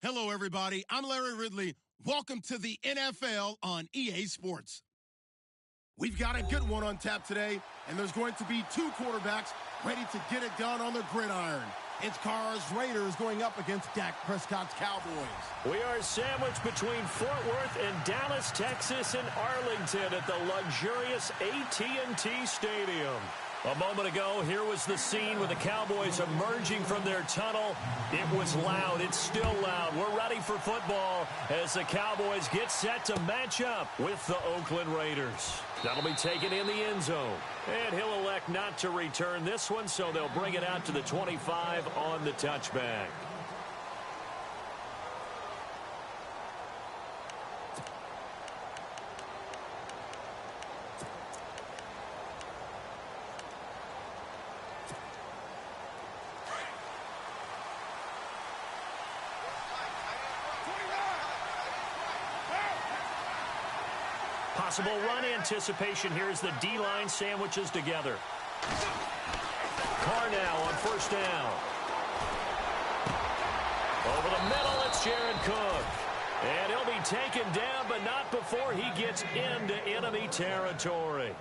Hello, everybody. I'm Larry Ridley. Welcome to the NFL on EA Sports. We've got a good one on tap today, and there's going to be two quarterbacks ready to get it done on the gridiron. It's Carr's Raiders going up against Dak Prescott's Cowboys. We are sandwiched between Fort Worth and Dallas, Texas, and Arlington at the luxurious AT&T Stadium. A moment ago, here was the scene with the Cowboys emerging from their tunnel. It was loud. It's still loud. We're ready for football as the Cowboys get set to match up with the Oakland Raiders. That'll be taken in the end zone. And he'll elect not to return this one, so they'll bring it out to the 25 on the touchback. Possible run anticipation here as the D-line sandwiches together. Carr now on first down. Over the middle, it's Jared Cook. And he'll be taken down, but not before he gets into enemy territory.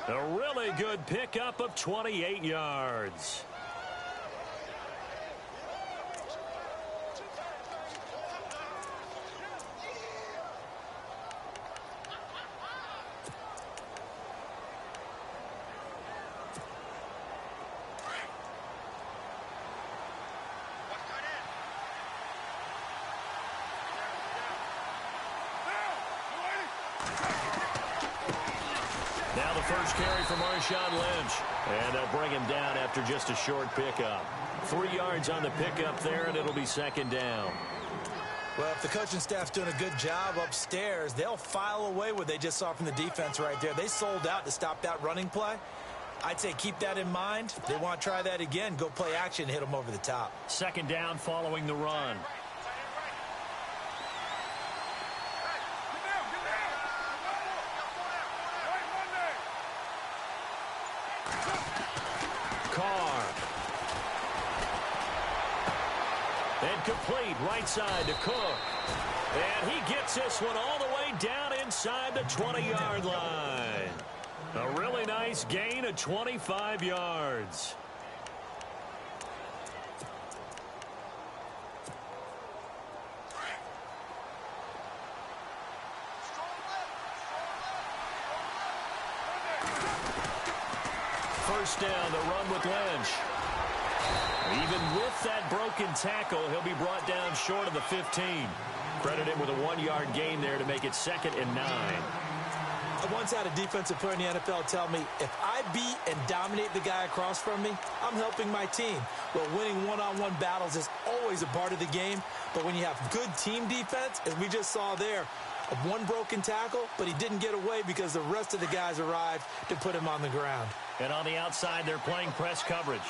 A really good pickup of 28 yards. Now the first carry for Marshawn Lynch. And they'll bring him down after just a short pickup. 3 yards on the pickup there, and it'll be second down. Well, if the coaching staff's doing a good job upstairs, they'll file away what they just saw from the defense right there. They sold out to stop that running play. I'd say keep that in mind. If they want to try that again, go play action and hit them over the top. Second down following the run. Carr. And complete right side to Cook. And he gets this one all the way down inside the 20-yard line. A really nice gain of 25 yards. First down, the run with Lynch. Even with that broken tackle, he'll be brought down short of the 15. Credit him with a 1-yard gain there to make it 2nd and 9. I once had a defensive player in the NFL tell me, if I beat and dominate the guy across from me, I'm helping my team. Well, winning one-on-one battles is always a part of the game, but when you have good team defense, as we just saw there, one broken tackle, but he didn't get away because the rest of the guys arrived to put him on the ground. And on the outside, they're playing press coverage.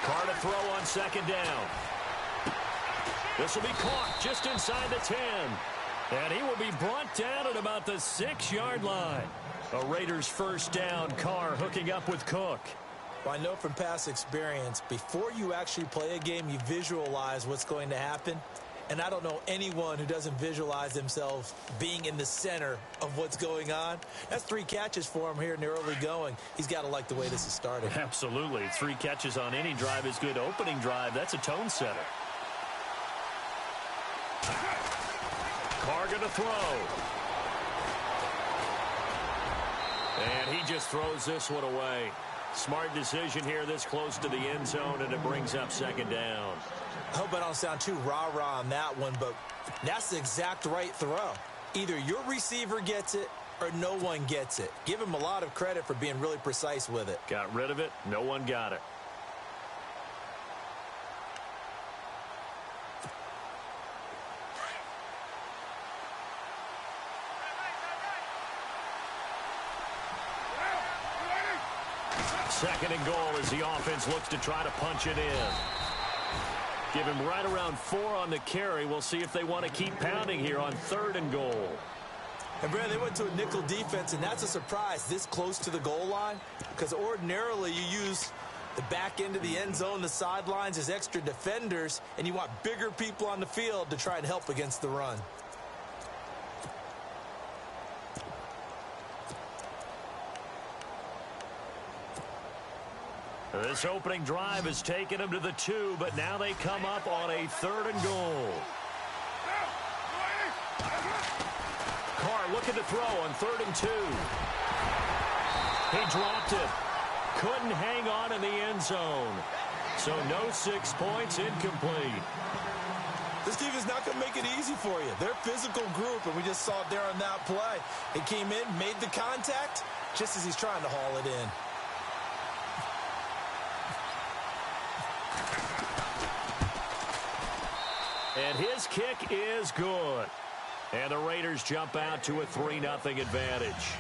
Carr to throw on second down. This will be caught just inside the 10. And he will be brought down at about the 6-yard line. A Raiders first down. Carr hooking up with Cook. Well, I know from past experience, before you actually play a game, you visualize what's going to happen. And I don't know anyone who doesn't visualize themselves being in the center of what's going on. That's 3 catches for him here in the early going. He's got to like the way this is started. Absolutely. 3 catches on any drive is good. Opening drive, that's a tone setter. Carr going to throw. And he just throws this one away. Smart decision here this close to the end zone, and it brings up second down. I hope I don't sound too rah-rah on that one, but that's the exact right throw. Either your receiver gets it or no one gets it. Give him a lot of credit for being really precise with it. Got rid of it. No one got it. Second and goal as the offense looks to try to punch it in. Give him right around 4 on the carry. We'll see if they want to keep pounding here on 3rd and goal. And, Brad, they went to a nickel defense, and that's a surprise this close to the goal line because ordinarily you use The back end of the end zone, the sidelines, there's extra defenders, and you want bigger people on the field to try and help against the run. This opening drive has taken them to the 2, but now they come up on a 3rd and goal. Carr looking to throw on 3rd and 2. He dropped it. Couldn't hang on in the end zone. So no 6 points, incomplete. This defense is not going to make it easy for you. They're a physical group, and we just saw it there on that play. He came in, made the contact, just as he's trying to haul it in. And his kick is good. And the Raiders jump out to a 3-0 advantage.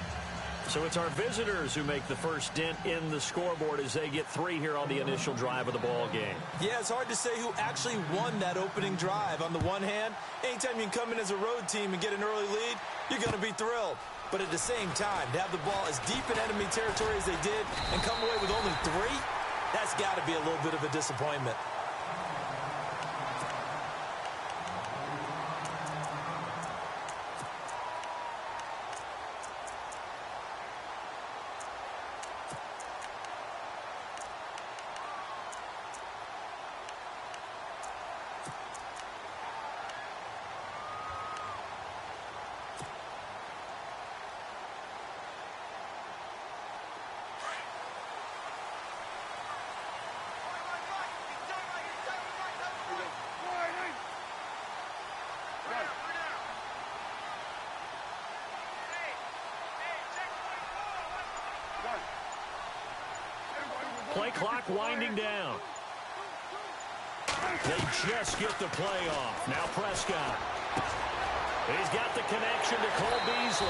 So it's our visitors who make the first dent in the scoreboard as they get 3 here on the initial drive of the ball game. Yeah, it's hard to say who actually won that opening drive. On the one hand, anytime you can come in as a road team and get an early lead, you're going to be thrilled. But at the same time, to have the ball as deep in enemy territory as they did and come away with only 3, that's got to be a little bit of a disappointment. Play clock winding down. They just get the play off. Now Prescott. He's got the connection to Cole Beasley.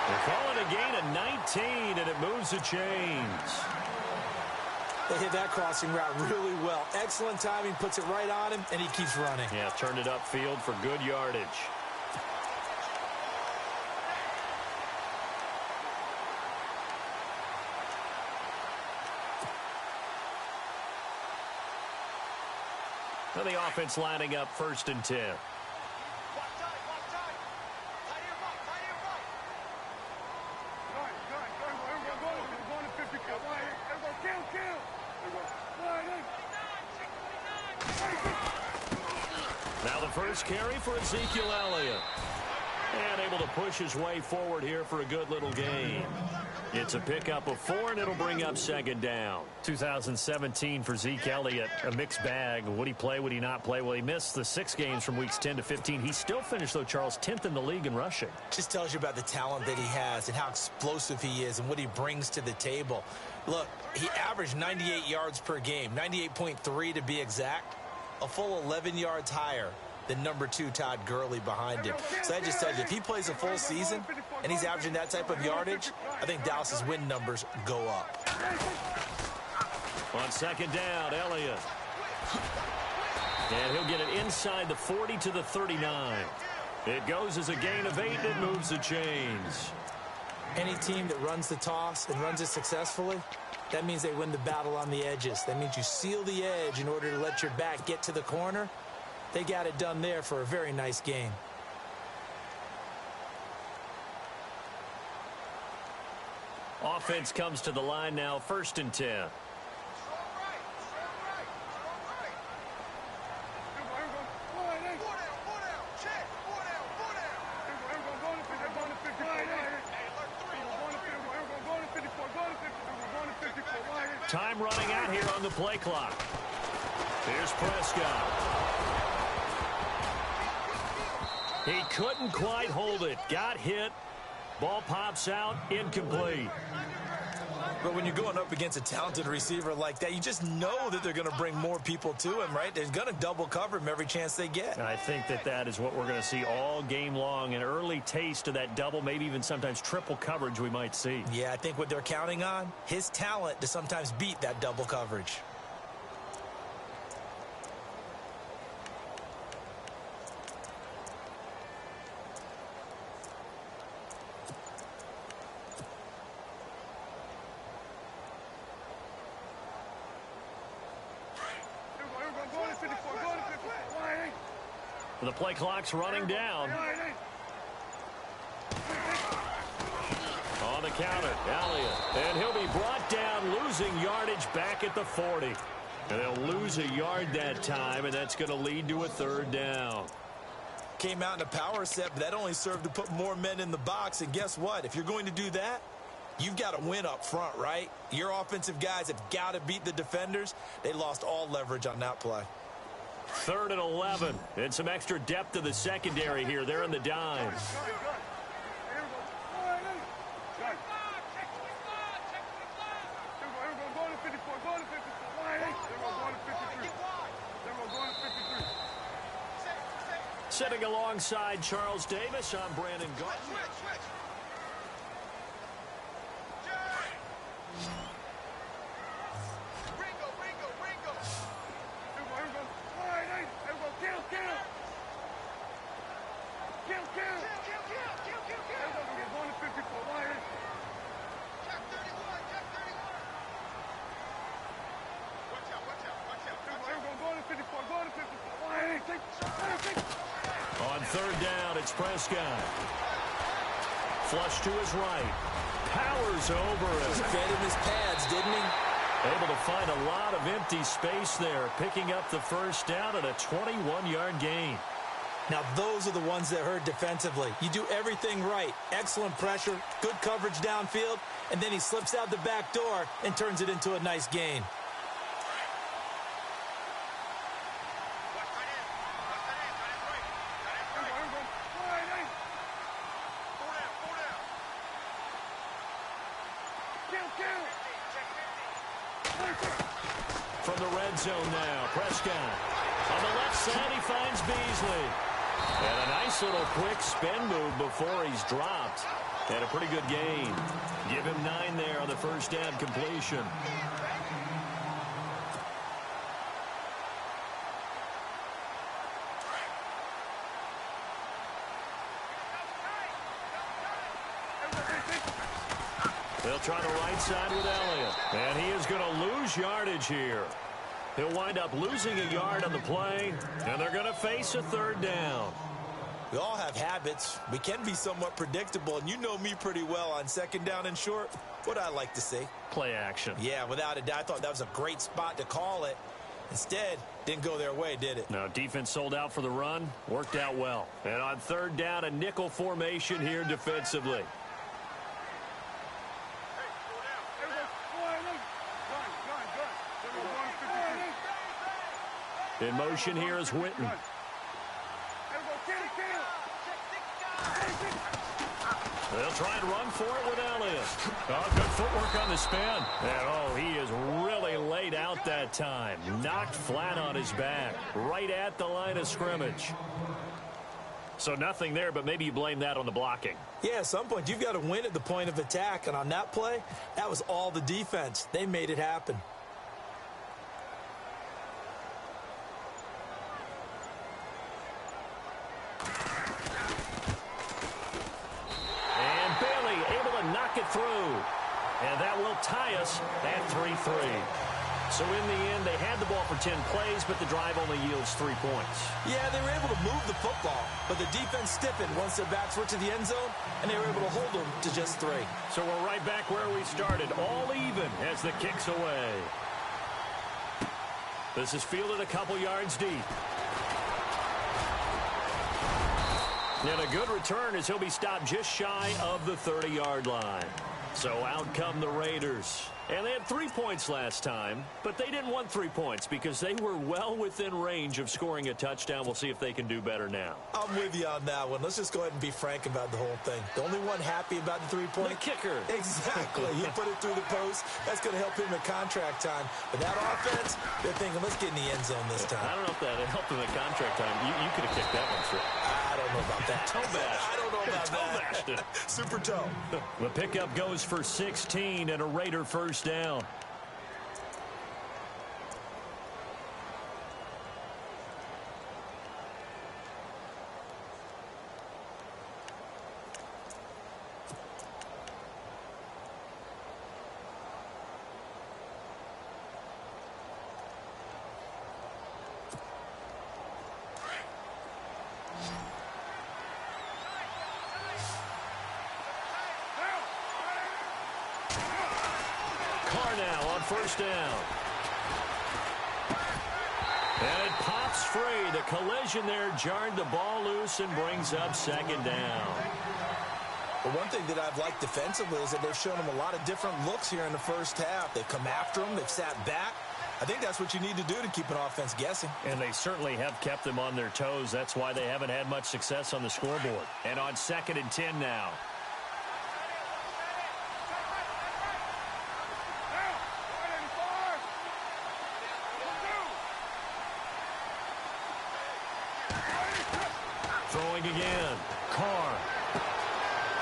They're calling a gain of 19, and it moves the chains. They hit that crossing route really well. Excellent timing, puts it right on him, and he keeps running. Yeah, turned it upfield for good yardage. Now the offense lining up 1st and 10. Now the first carry for Ezekiel Elliott. And able to push his way forward here for a good little gain. It's a pickup of 4, and it'll bring up 2nd down. 2017 for Zeke Elliott, a mixed bag. Would he play? Would he not play? Well, he missed the 6 games from weeks 10 to 15. He still finished, though, Charles, 10th in the league in rushing. Just tells you about the talent that he has and how explosive he is and what he brings to the table. Look, he averaged 98 yards per game, 98.3 to be exact, a full 11 yards higher than number 2 Todd Gurley behind him. So that just tells you, if he plays a full season and he's averaging that type of yardage, I think Dallas's win numbers go up. On 2nd down, Elliott. And he'll get it inside the 40 to the 39. It goes as a gain of 8, and it moves the chains. Any team that runs the toss and runs it successfully, that means they win the battle on the edges. That means you seal the edge in order to let your back get to the corner. They got it done there for a very nice game. Offense comes to the line now, 1st and 10. Time running out here on the play clock. Here's Prescott. He couldn't quite hold it. Got hit. Ball pops out. Incomplete. But when you're going up against a talented receiver like that, you just know that they're going to bring more people to him, right? They're going to double cover him every chance they get. I think that is what we're going to see all game long. An early taste of that double, maybe even sometimes triple coverage we might see. Yeah, I think what they're counting on, his talent to sometimes beat that double coverage. The play clock's running down. On the counter, Elliott. And he'll be brought down, losing yardage back at the 40. And they'll lose a yard that time, and that's going to lead to a third down. Came out in a power set, but that only served to put more men in the box. And guess what? If you're going to do that, you've got to win up front, right? Your offensive guys have got to beat the defenders. They lost all leverage on that play. 3rd and 11. And some extra depth to the secondary here. They're in the dime. Sitting alongside Charles Davis, I'm Brandon Garden. On 3rd down, it's Prescott. Flush to his right. Powers over him. Fed him his pads, didn't he? Able to find a lot of empty space there, picking up the first down at a 21-yard gain. Now, those are the ones that hurt defensively. You do everything right. Excellent pressure, good coverage downfield, and then he slips out the back door and turns it into a nice gain. From the red zone now, Prescott. On the left side, he finds Beasley. And a nice little quick spin move before he's dropped. And a pretty good gain. Give him 9 there on the first down completion. They'll try the right side with Elliott. And he is going to lose yardage here. He'll wind up losing a yard on the play, and they're going to face a 3rd down. We all have habits. We can be somewhat predictable, and you know me pretty well on 2nd down and short. What I like to see. Play action. Yeah, without a doubt. I thought that was a great spot to call it. Instead, didn't go their way, did it? No, defense sold out for the run. Worked out well. And on 3rd down, a nickel formation here defensively. In motion here is Witten. They'll try and run for it with Elliott. Oh, good footwork on the spin. And, oh, he is really laid out that time. Knocked flat on his back. Right at the line of scrimmage. So nothing there, but maybe you blame that on the blocking. Yeah, at some point, you've got to win at the point of attack. And on that play, that was all the defense. They made it happen. Through. And that will tie us at 3-3. So in the end, they had the ball for 10 plays, but the drive only yields 3 points. Yeah, they were able to move the football, but the defense stiffened once their backs were to the end zone, and they were able to hold them to just 3. So we're right back where we started, all even as the kick's away. This is fielded a couple yards deep. And a good return as he'll be stopped just shy of the 30-yard line. So out come the Raiders. And they had 3 points last time, but they didn't want 3 points because they were well within range of scoring a touchdown. We'll see if they can do better now. I'm with you on that one. Let's just go ahead and be frank about the whole thing. The only one happy about the 3-point? The kicker. Exactly. He put it through the post. That's going to help him at contract time. But that offense, they're thinking, let's get in the end zone this time. I don't know if that helped him at contract time. You could have kicked that one through. I don't know about that. Toe bash. I don't know about toe that. Bashed it. Super toe. The pickup goes for 16 and a Raider first down. first down. And it pops free. The collision there jarred the ball loose and brings up second down. Well, one thing that I've liked defensively is that they've shown them a lot of different looks here in the first half. They've come after them. They've sat back. I think that's what you need to do to keep an offense guessing. And they certainly have kept them on their toes. That's why they haven't had much success on the scoreboard. And on 2nd and 10 now. Throwing again. Carr.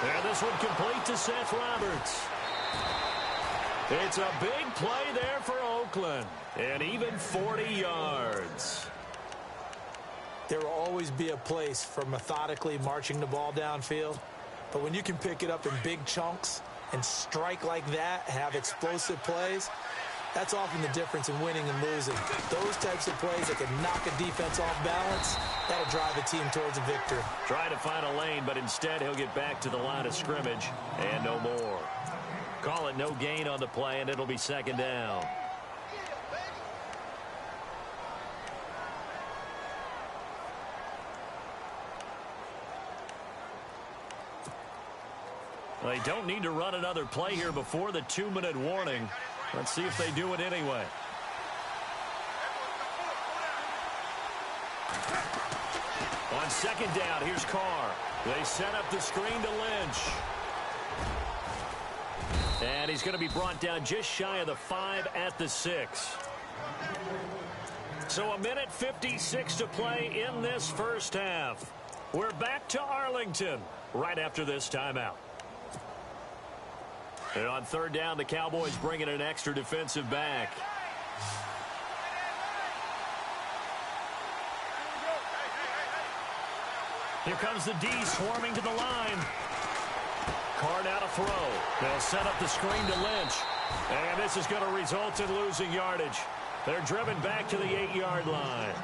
And this one complete to Seth Roberts. It's a big play there for Oakland. And even 40 yards. There will always be a place for methodically marching the ball downfield. But when you can pick it up in big chunks and strike like that, have explosive plays, that's often the difference in winning and losing. Those types of plays that can knock a defense off balance, that'll drive a team towards a victory. Try to find a lane, but instead he'll get back to the line of scrimmage and no more. Call it no gain on the play, and it'll be second down. They don't need to run another play here before the 2-minute warning. Let's see if they do it anyway. On second down, here's Carr. They set up the screen to Lynch. And he's going to be brought down just shy of the 5 at the 6. So 1:56 to play in this first half. We're back to Arlington right after this timeout. And on third down, the Cowboys bring in an extra defensive back. Here comes the D swarming to the line. Carr now to throw. They'll set up the screen to Lynch. And this is going to result in losing yardage. They're driven back to the 8-yard line.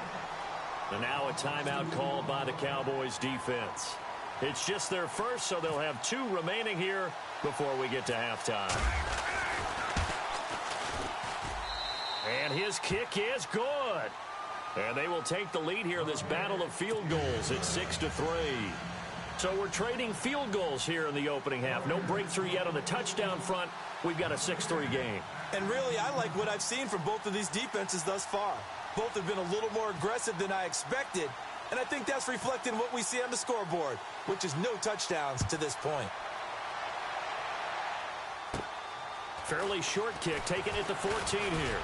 And now a timeout called by the Cowboys defense. It's just their first, so they'll have 2 remaining here before we get to halftime. And his kick is good. And they will take the lead here in this battle of field goals at 6-3. So we're trading field goals here in the opening half. No breakthrough yet on the touchdown front. We've got a 6-3 game. And really, I like what I've seen from both of these defenses thus far. Both have been a little more aggressive than I expected. And I think that's reflected in what we see on the scoreboard, which is no touchdowns to this point. Fairly short kick taken at the 14 here.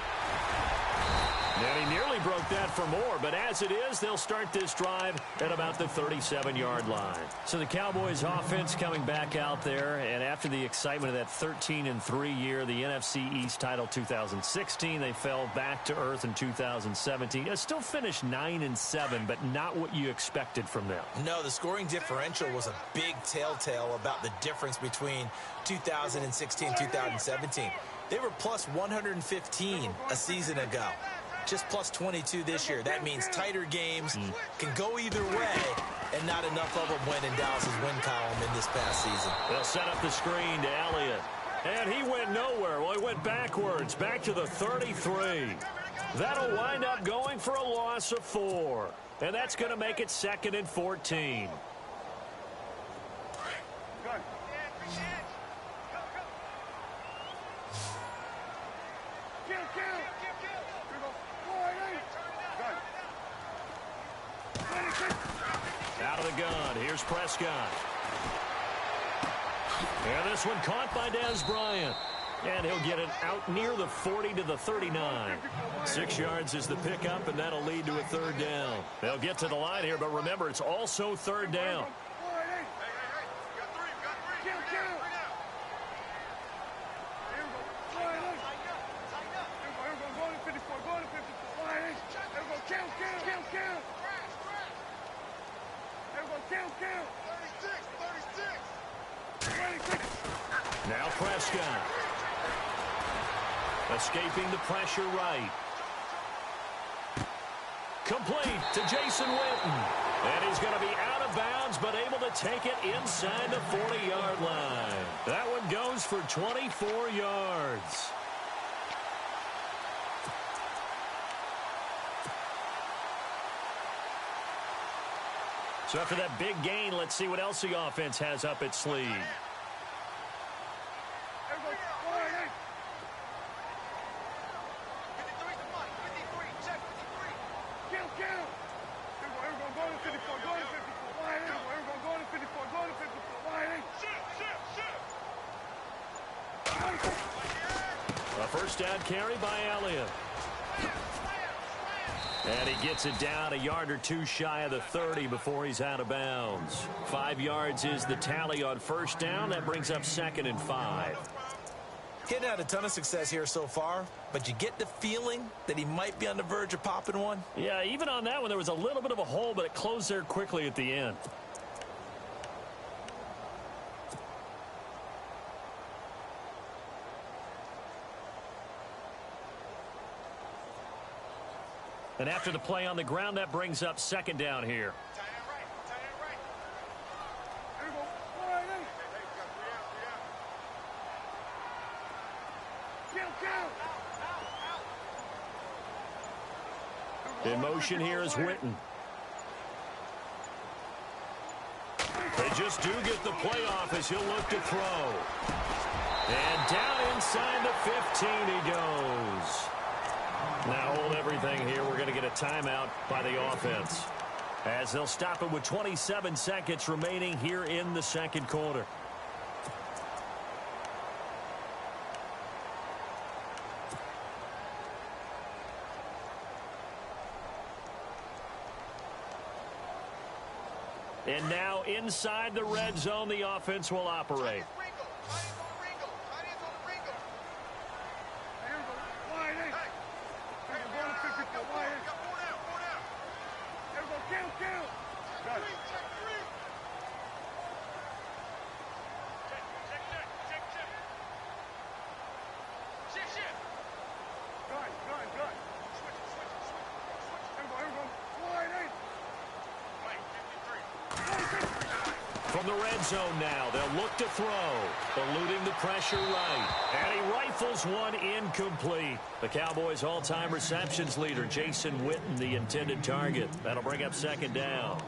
And he nearly broke that for more, but as it is, they'll start this drive at about the 37-yard line. So the Cowboys offense coming back out there, and after the excitement of that 13-3 year, the NFC East title 2016, they fell back to earth in 2017. It still finished 9-7, but not what you expected from them. No, the scoring differential was a big telltale about the difference between 2016 2017. They were plus 115 a season ago. Just plus 22 this year. That means tighter games can go either way, and not enough of them went in Dallas's win column in this past season. They'll set up the screen to Elliott. And he went nowhere. Well, he went backwards, back to the 33. That'll wind up going for a loss of 4. And that's going to make it 2nd and 14. Out of the gun, here's Prescott. And this one caught by Dez Bryant. And he'll get it out near the 40 to the 39. 6 yards is the pickup, and that'll lead to a third down. They'll get to the line here, but remember, it's also third down. Now Prescott. Escaping the pressure right. Complete to Jason Witten. And he's going to be out of bounds, but able to take it inside the 40-yard line. That one goes for 24 yards. So after that big gain, let's see what else the offense has up its sleeve. A first down carry by Elliott. And he gets it down a yard or two shy of the 30 before he's out of bounds. 5 yards is the tally on first down. That brings up 2nd and 5. Getting had a ton of success here so far, but you get the feeling that he might be on the verge of popping one. Yeah, even on that one, there was a little bit of a hole, but it closed there quickly at the end. And after the play on the ground, that brings up 2nd down here. In motion here is Witten. They just do get the play off as he'll look to throw. And down inside the 15 he goes. Now hold everything here. We're going to get a timeout by the offense, as they'll stop it with 27 seconds remaining here in the second quarter. And now inside the red zone, the offense will operate. From the red zone now, they'll look to throw, eluding the pressure right. And he rifles one incomplete. The Cowboys' all-time receptions leader, Jason Witten, the intended target. That'll bring up 2nd down.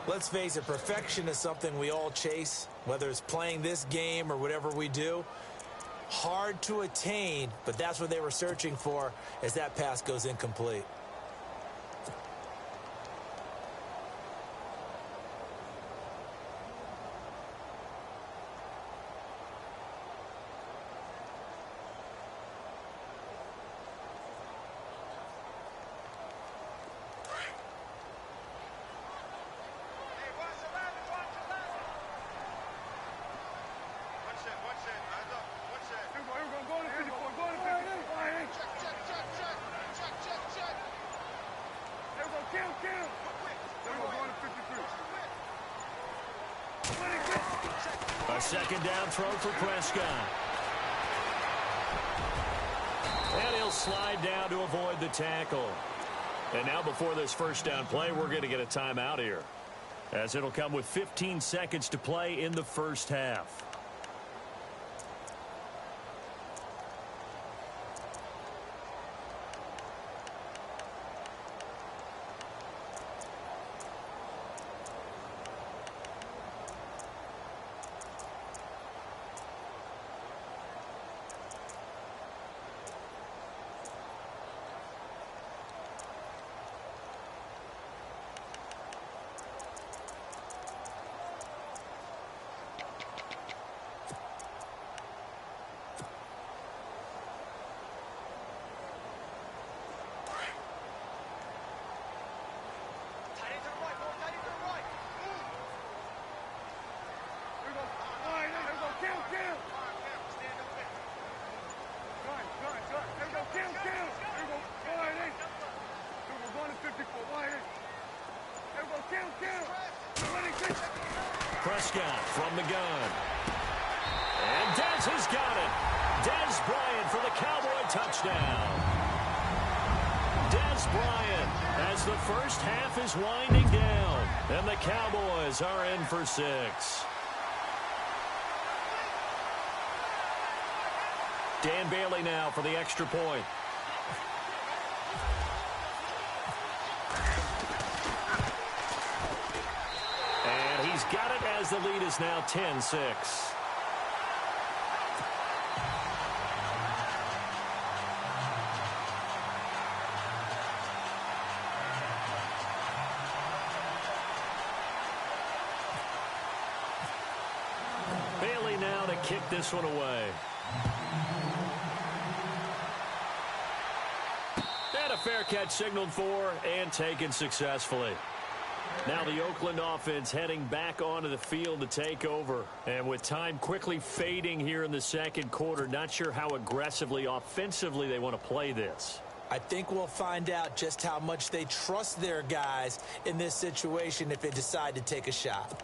Let's face it, perfection is something we all chase, whether it's playing this game or whatever we do. Hard to attain, but that's what they were searching for as that pass goes incomplete. A 2nd down throw for Prescott. And he'll slide down to avoid the tackle. And now before this first down play, we're going to get a timeout here, as it'll come with 15 seconds to play in the first half. Prescott from the gun. And Dez has got it. Dez Bryant for the Cowboy touchdown. Dez Bryant as the first half is winding down. And the Cowboys are in for 6. Dan Bailey now for the extra point. as the lead is now 10-6. Bailey now to kick this one away. And a fair catch signaled for and taken successfully. Now the Oakland offense heading back onto the field to take over. And with time quickly fading here in the second quarter, not sure how aggressively, offensively they want to play this. I think we'll find out just how much they trust their guys in this situation if they decide to take a shot.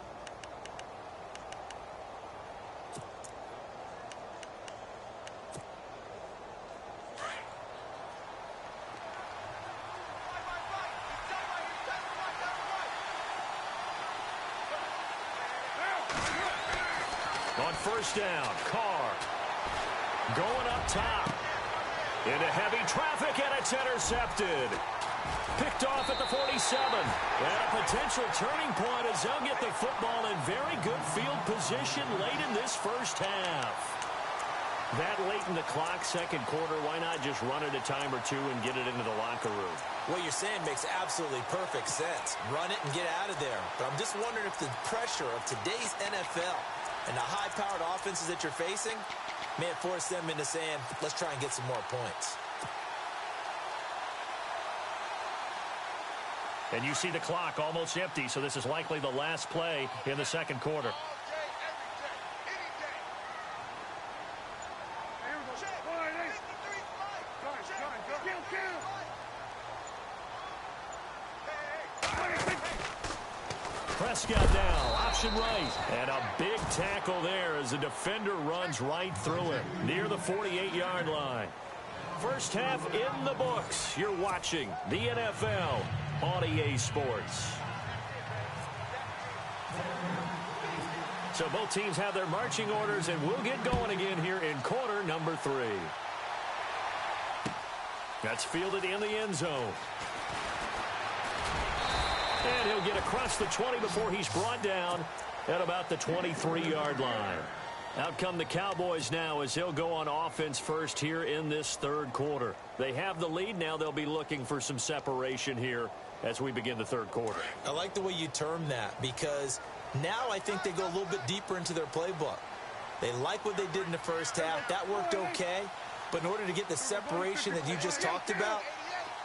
On first down, Carr going up top into heavy traffic, and it's intercepted. Picked off at the 47. And a potential turning point as they'll get the football in very good field position late in this first half. That late in the clock, second quarter, why not just run it a time or two and get it into the locker room? What you're saying makes absolutely perfect sense. Run it and get out of there. But I'm just wondering if the pressure of today's NFL and the high-powered offenses that you're facing may have forced them into saying, let's try and get some more points. And you see the clock almost empty, so this is likely the last play in the second quarter. Prescott now, option right. And a big tackle there as the defender runs right through it, near the 48-yard line. First half in the books. You're watching the NFL on EA Sports. So both teams have their marching orders, and we'll get going again here in quarter number 3. That's fielded in the end zone. And he'll get across the 20 before he's brought down at about the 23-yard line. Out come the Cowboys now as they'll go on offense first here in this third quarter. They have the lead. Now they'll be looking for some separation here as we begin the third quarter. I like the way you term that because now I think they go a little bit deeper into their playbook. They like what they did in the first half. That worked okay. But in order to get the separation that you just talked about,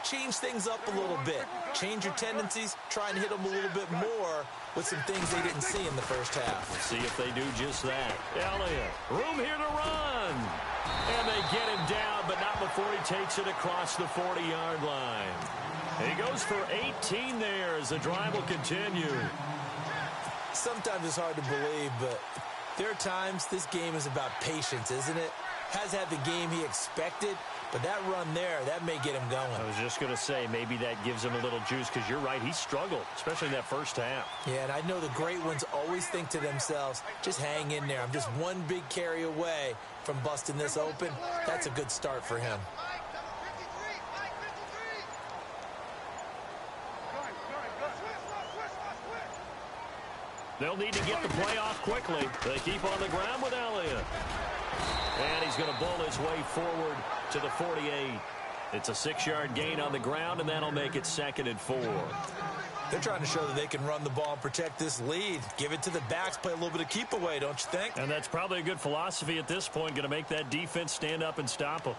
change things up a little bit. Change your tendencies. Try and hit them a little bit more with some things they didn't see in the first half. Let's see if they do just that. Elliott, room here to run. And they get him down, but not before he takes it across the 40-yard line. And he goes for 18 there as the drive will continue. Sometimes it's hard to believe, but there are times this game is about patience, isn't it? Has had the game he expected, but that run there, that may get him going. I was just going to say, maybe that gives him a little juice because you're right, he struggled, especially in that first half. Yeah, and I know the great ones always think to themselves, just hang in there. I'm just one big carry away from busting this open. That's a good start for him. They'll need to get the play off quickly. They keep on the ground with Elliott. And he's going to bull his way forward to the 48. It's a 6-yard gain on the ground, and that'll make it 2nd and 4. They're trying to show that they can run the ball and protect this lead. Give it to the backs, play a little bit of keep away, don't you think? And that's probably a good philosophy at this point, going to make that defense stand up and stop them.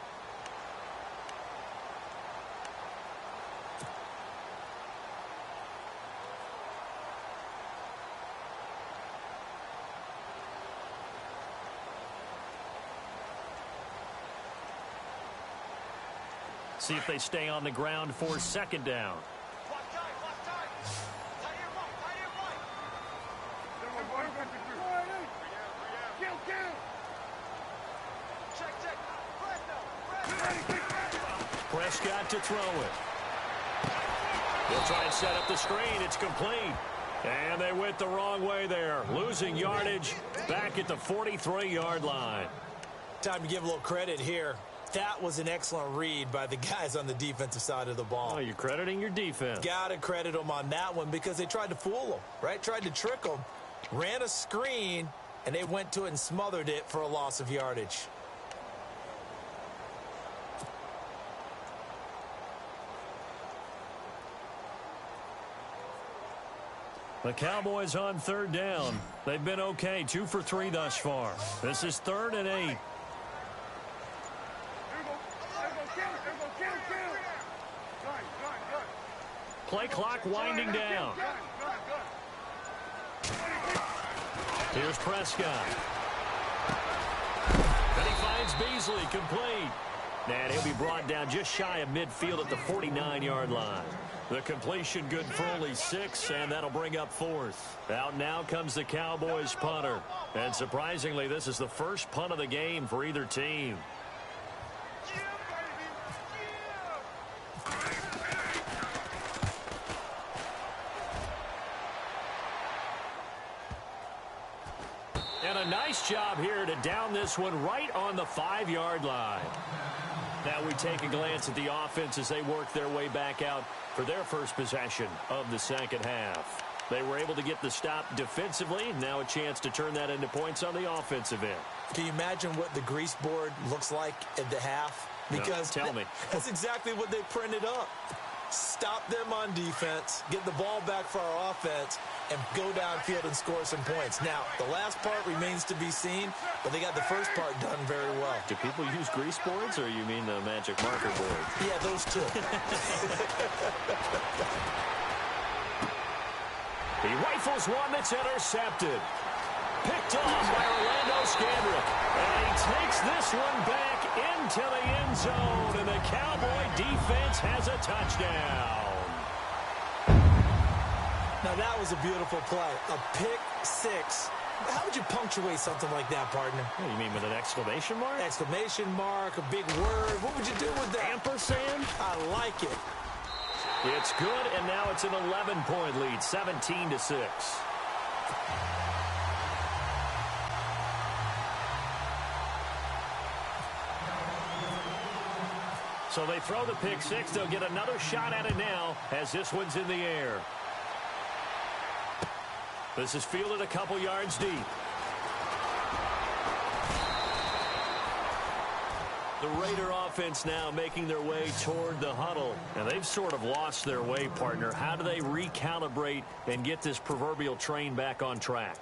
See if they stay on the ground for second down. Prescott to throw it. They'll try and set up the screen. It's complete. And they went the wrong way there. Losing yardage back at the 43-yard line. Time to give a little credit here. That was an excellent read by the guys on the defensive side of the ball. Oh, you're crediting your defense. Got to credit them on that one because they tried to fool them, right? Tried to trick them. Ran a screen, and they went to it and smothered it for a loss of yardage. The Cowboys on third down. They've been okay, 2 for 3 thus far. This is 3rd and 8. Play clock winding down. Here's Prescott. And he finds Beasley, complete. And he'll be brought down just shy of midfield at the 49-yard line. The completion good for only 6, and that'll bring up 4th. Out now comes the Cowboys punter. And surprisingly, this is the first punt of the game for either team. And a nice job here to down this one right on the 5-yard line. Now we take a glance at the offense as they work their way back out for their first possession of the second half. They were able to get the stop defensively. Now a chance to turn that into points on the offensive end. Can you imagine what the grease board looks like at the half? Because no, tell me. That's exactly what they printed up. Stop them on defense, get the ball back for our offense, and go downfield and score some points. Now, the last part remains to be seen, but they got the first part done very well. Do people use grease boards, or you mean the magic marker board? Yeah, those two. He rifles one that's intercepted. Picked off by Orlando Scandrick. And he takes this one back into the end zone, and the Cowboy defense has a touchdown. Now, that was a beautiful play. A pick six. How would you punctuate something like that, partner? What, you mean with an exclamation mark? Exclamation mark, a big word. What would you do with that? Ampersand? I like it. It's good, and now it's an 11-point lead, 17-6. So they throw the pick six. They'll get another shot at it now as this one's in the air. This is fielded a couple yards deep. The Raider offense now making their way toward the huddle. And they've sort of lost their way, partner. How do they recalibrate and get this proverbial train back on track?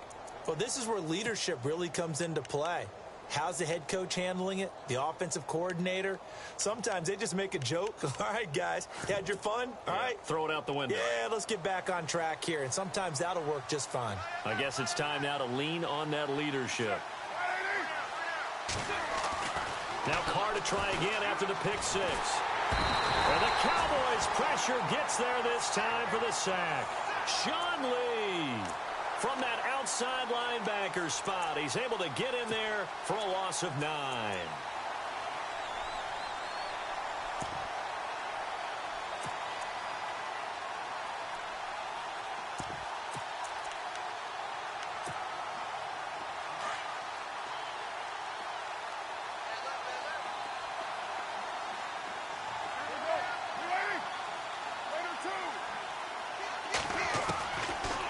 Well, this is where leadership really comes into play. How's the head coach handling it? The offensive coordinator? Sometimes they just make a joke. All right, guys, you had your fun? All right. Throw it out the window. Yeah, let's get back on track here. And sometimes that'll work just fine. I guess it's time now to lean on that leadership. Now Carr to try again after the pick six. And the Cowboys' pressure gets there this time for the sack. Sean Lee from that outside linebacker spot. He's able to get in there for a loss of 9.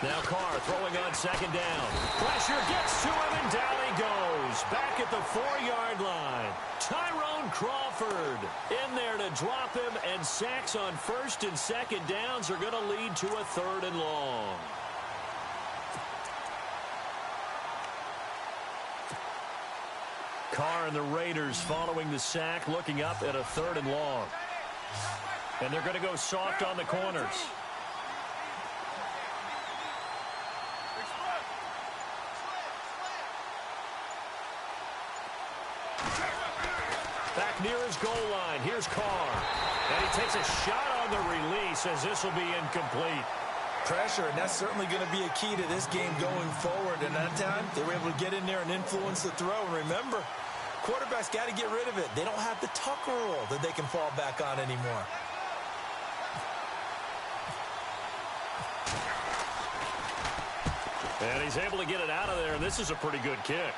Now Carr throwing on second down. Pressure gets to him, and down he goes. Back at the 4-yard line. Tyrone Crawford in there to drop him, and sacks on first and second downs are going to lead to a 3rd and long. Carr and the Raiders following the sack, looking up at a 3rd and long. And they're going to go soft on the corners. Back near his goal line. Here's Carr. And he takes a shot on the release as this will be incomplete. Pressure, and that's certainly going to be a key to this game going forward. And that time, they were able to get in there and influence the throw. And remember, quarterbacks got to get rid of it. They don't have the Tucker rule that they can fall back on anymore. And he's able to get it out of there, and this is a pretty good kick.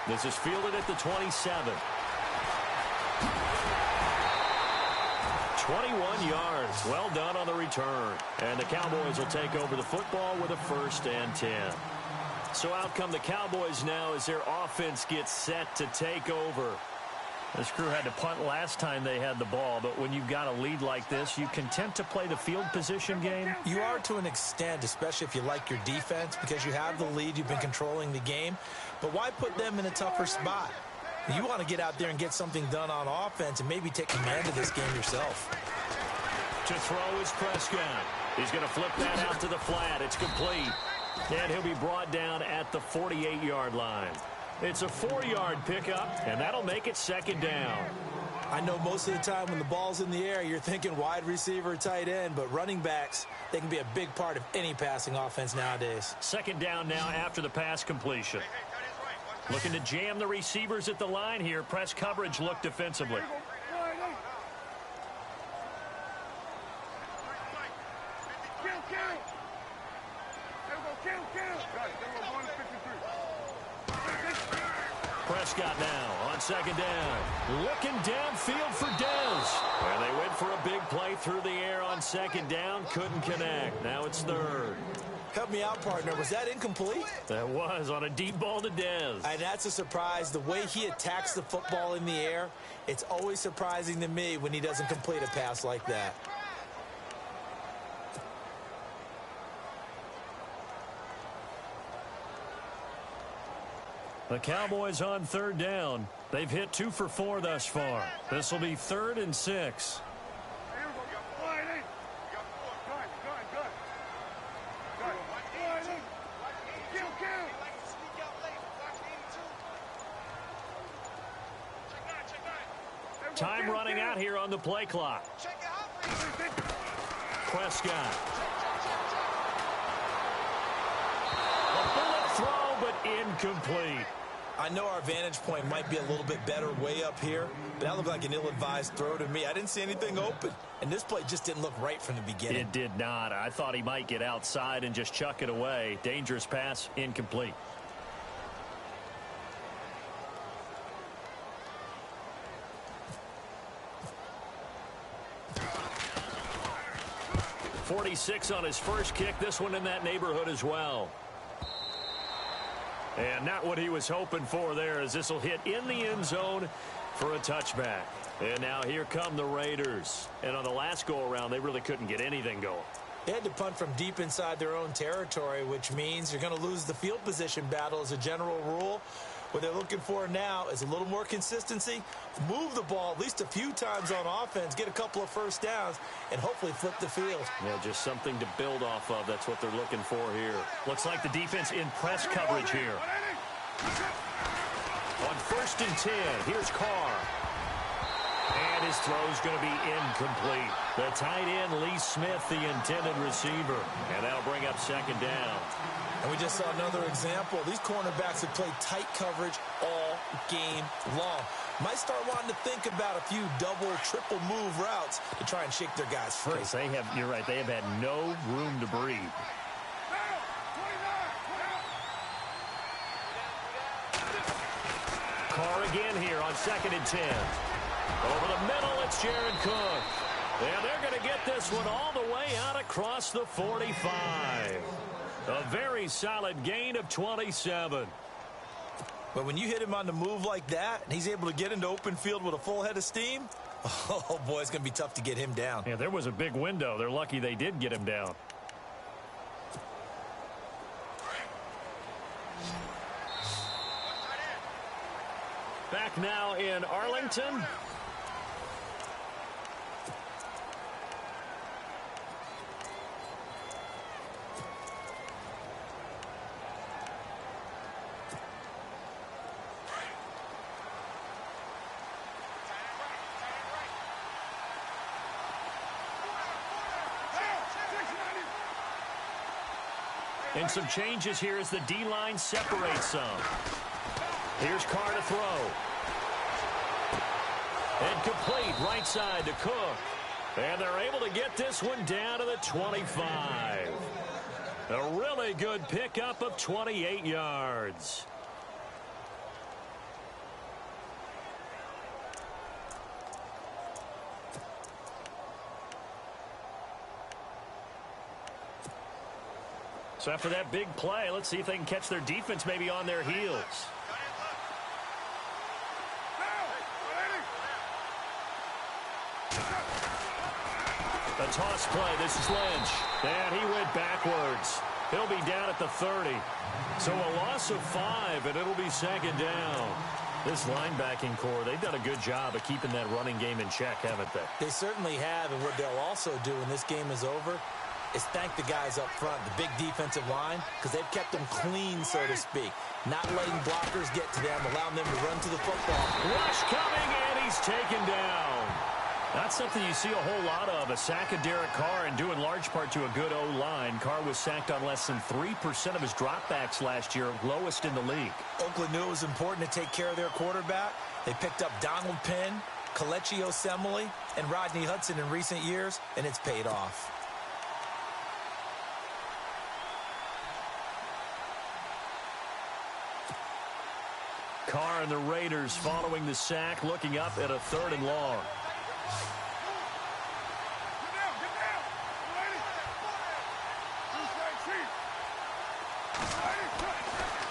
This is fielded at the 27. 21 yards. Well done on the return. return. And the Cowboys will take over the football with a 1st and 10. So out come the Cowboys now as their offense gets set to take over. This crew had to punt last time they had the ball, but when you've got a lead like this, you content to play the field position game? You are to an extent, especially if you like your defense, because you have the lead, you've been controlling the game. But why put them in a tougher spot? You want to get out there and get something done on offense and maybe take command of this game yourself. To throw is Prescott. He's going to flip that out to the flat. It's complete. And he'll be brought down at the 48-yard line. It's a 4-yard pickup, and that'll make it 2nd down. I know most of the time when the ball's in the air, you're thinking wide receiver, tight end, but running backs, they can be a big part of any passing offense nowadays. 2nd down now after the pass completion. Looking to jam the receivers at the line here. Press coverage look defensively. Prescott now on 2nd down. Looking downfield for Dez. And they went for a big play through the air on 2nd down. Couldn't connect. Now it's 3rd. Help me out, partner. Was that incomplete? That was on a deep ball to Dez. And that's a surprise. The way he attacks the football in the air, it's always surprising to me when he doesn't complete a pass like that. The Cowboys on 3rd down. They've hit 2 for 4 thus far. This will be 3rd and 6. Time running out here on the play clock. Prescott. A bullet throw, but incomplete. I know our vantage point might be a little bit better way up here, but that looked like an ill-advised throw to me. I didn't see anything open, and this play just didn't look right from the beginning. It did not. I thought he might get outside and just chuck it away. Dangerous pass, incomplete. .46 on his first kick. This one in that neighborhood as well. And not what he was hoping for there, as this will hit in the end zone for a touchback. And now here come the Raiders. And on the last go-around, they really couldn't get anything going. They had to punt from deep inside their own territory, which means you're going to lose the field position battle as a general rule. What they're looking for now is a little more consistency, move the ball at least a few times on offense, get a couple of first downs, and hopefully flip the field. Yeah, just something to build off of. That's what they're looking for here. Looks like the defense in press coverage here. On 1st and 10, here's Carr. And his throw's going to be incomplete. The tight end, Lee Smith, the intended receiver. And that'll bring up 2nd down. And we just saw another example. These cornerbacks have played tight coverage all game long. Might start wanting to think about a few double, triple move routes to try and shake their guys free. They have, you're right, they have had no room to breathe. Carr again here on 2nd and 10. Over the middle, it's Jared Cook. And they're going to get this one all the way out across the 45. A very solid gain of 27. But when you hit him on the move like that, and he's able to get into open field with a full head of steam, oh, boy, it's going to be tough to get him down. Yeah, there was a big window. They're lucky they did get him down. Back now in Arlington. And some changes here as the D-line separates some. Here's Carr to throw. And complete right side to Cook. And they're able to get this one down to the 25. A really good pickup of 28 yards. So after that big play, let's see if they can catch their defense maybe on their heels. A toss play. This is Lynch. And he went backwards. He'll be down at the 30. So a loss of 5, and it'll be second down. This linebacking core, they've done a good job of keeping that running game in check, haven't they? They certainly have, and what they'll also do when this game is over is thank the guys up front, the big defensive line, because they've kept them clean, so to speak. Not letting blockers get to them, allowing them to run to the football. Rush coming, and he's taken down. That's something you see a whole lot of, a sack of Derek Carr, and due in large part to a good O-line. Carr was sacked on less than 3% of his dropbacks last year, lowest in the league. Oakland knew it was important to take care of their quarterback. They picked up Donald Penn, Kelechi Osemele, and Rodney Hudson in recent years, and it's paid off. Carr and the Raiders following the sack, looking up at a 3rd and long.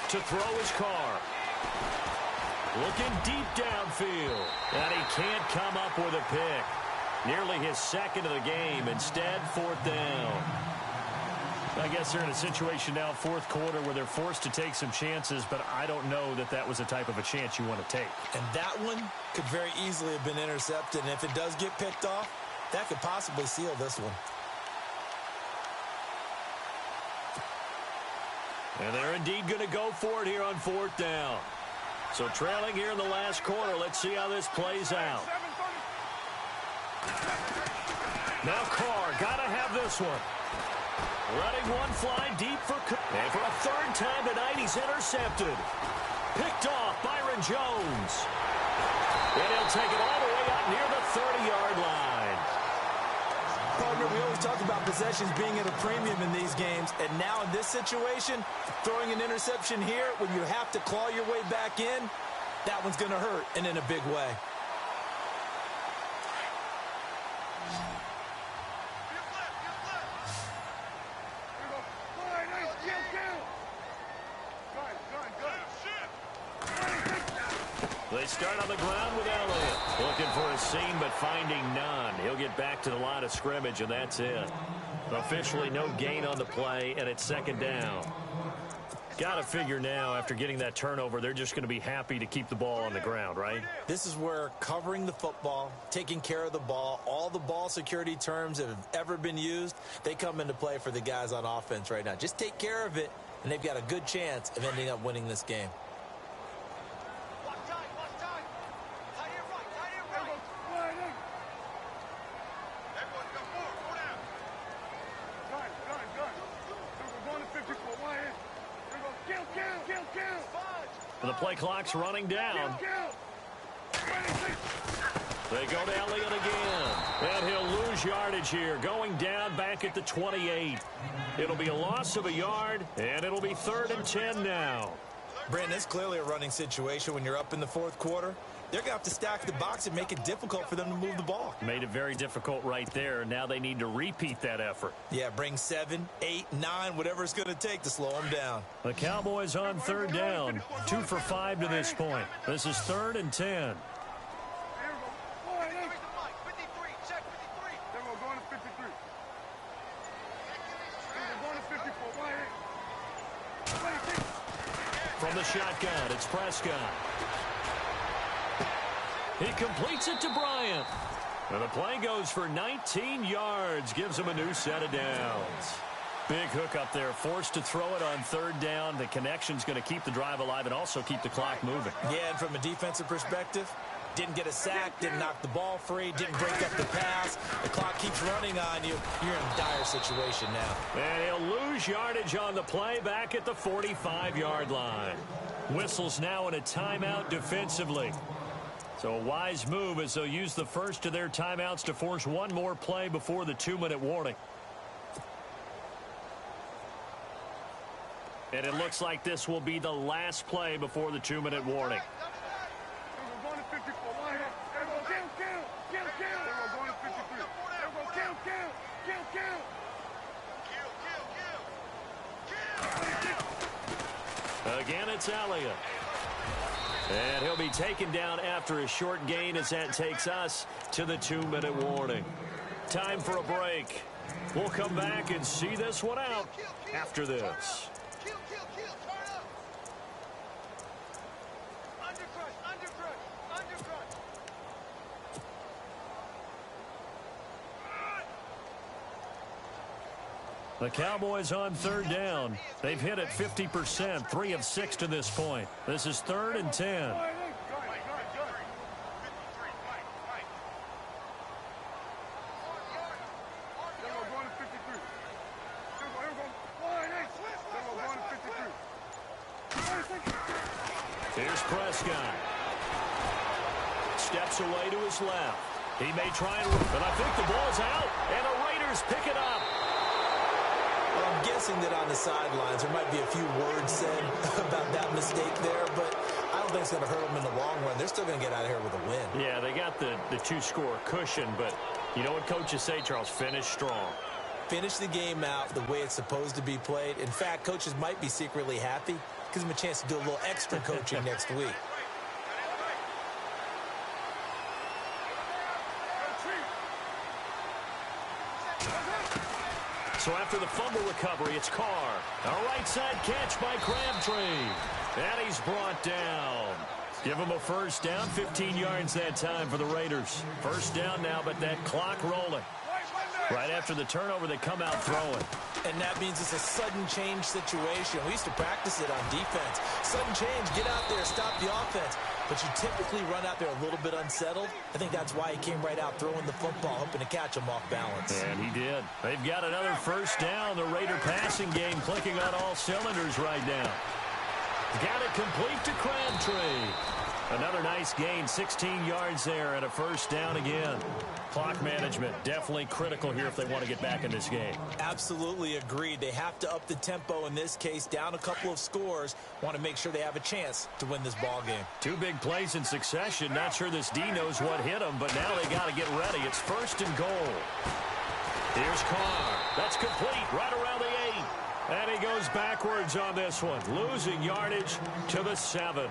To throw his Carr. Looking deep downfield. And he can't come up with a pick. Nearly his second of the game. Instead, 4th down. I guess they're in a situation now, 4th quarter, where they're forced to take some chances, but I don't know that that was the type of a chance you want to take. And that one could very easily have been intercepted, and if it does get picked off, that could possibly seal this one. And they're indeed going to go for it here on 4th down. So trailing here in the last quarter, let's see how this plays out. Now Carr, got to have this one. Letting one fly deep for Cook. And for a 3rd time tonight, he's intercepted. Picked off Byron Jones. And he'll take it all the way out near the 30-yard line. Partner, we always talk about possessions being at a premium in these games, and now in this situation, throwing an interception here when you have to claw your way back in, that one's going to hurt, and in a big way. They start on the ground with Elliott. Looking for a seam, but finding none. He'll get back to the line of scrimmage, and that's it. Officially no gain on the play, and it's 2nd down. Got to figure now, after getting that turnover, they're just going to be happy to keep the ball on the ground, right? This is where covering the football, taking care of the ball, all the ball security terms that have ever been used, they come into play for the guys on offense right now. Just take care of it, and they've got a good chance of ending up winning this game. The play clock's running down. They go to Elliott again. And he'll lose yardage here. Going down back at the 28. It'll be a loss of a yard, and it'll be 3rd and 10 now. Brandon, it's clearly a running situation when you're up in the 4th quarter. They're going to have to stack the box and make it difficult for them to move the ball. Made it very difficult right there. Now they need to repeat that effort. Yeah, bring 7, 8, 9, whatever it's going to take to slow them down. The Cowboys on 3rd down. 2 for 5 to this point. This is 3rd and 10. From the shotgun, it's Prescott. He completes it to Bryant. And the play goes for 19 yards. Gives him a new set of downs. Big hook up there. Forced to throw it on 3rd down. The connection's going to keep the drive alive and also keep the clock moving. Yeah, and from a defensive perspective, didn't get a sack, didn't knock the ball free, didn't break up the pass. The clock keeps running on you. You're in a dire situation now. And he'll lose yardage on the play back at the 45-yard line. Whistles now in a timeout defensively. So a wise move as they'll use the first of their timeouts to force one more play before the 2-minute warning. And it looks like this will be the last play before the 2-minute warning. Again, it's Elliott. And he'll be taken down after a short gain as that takes us to the 2-minute warning. Time for a break. We'll come back and see this one out after this. The Cowboys on third down. They've hit it 50%, 3 of 6 to this point. This is 3rd and 10. Here's Prescott. Steps away to his left. He may try and I think the ball's out, and the Raiders pick it up. Well, I'm guessing that on the sidelines there might be a few words said about that mistake there, but I don't think it's going to hurt them in the long run. They're still going to get out of here with a win. Yeah, they got the 2-score cushion, but you know what coaches say, Charles? Finish strong. Finish the game out the way it's supposed to be played. In fact, coaches might be secretly happy. Gives them a chance to do a little extra coaching next week. So after the fumble recovery, it's Carr. A right side catch by Crabtree. And he's brought down. Give him a first down, 15 yards that time for the Raiders. First down now, but that clock rolling. Right after the turnover, they come out throwing. And that means it's a sudden change situation. We used to practice it on defense. Sudden change, get out there, stop the offense. But you typically run out there a little bit unsettled. I think that's why he came right out throwing the football, hoping to catch him off balance. And he did. They've got another first down. The Raider passing game clicking on all cylinders right now. Got it complete to Crabtree. Another nice gain, 16 yards there, and a first down again. Clock management definitely critical here if they want to get back in this game. Absolutely agreed. They have to up the tempo in this case, down a couple of scores. Want to make sure they have a chance to win this ball game. 2 big plays in succession. Not sure this D knows what hit them, but now they got to get ready. It's 1st and goal. Here's Carr. That's complete right around the 8. And he goes backwards on this one, losing yardage to the 7.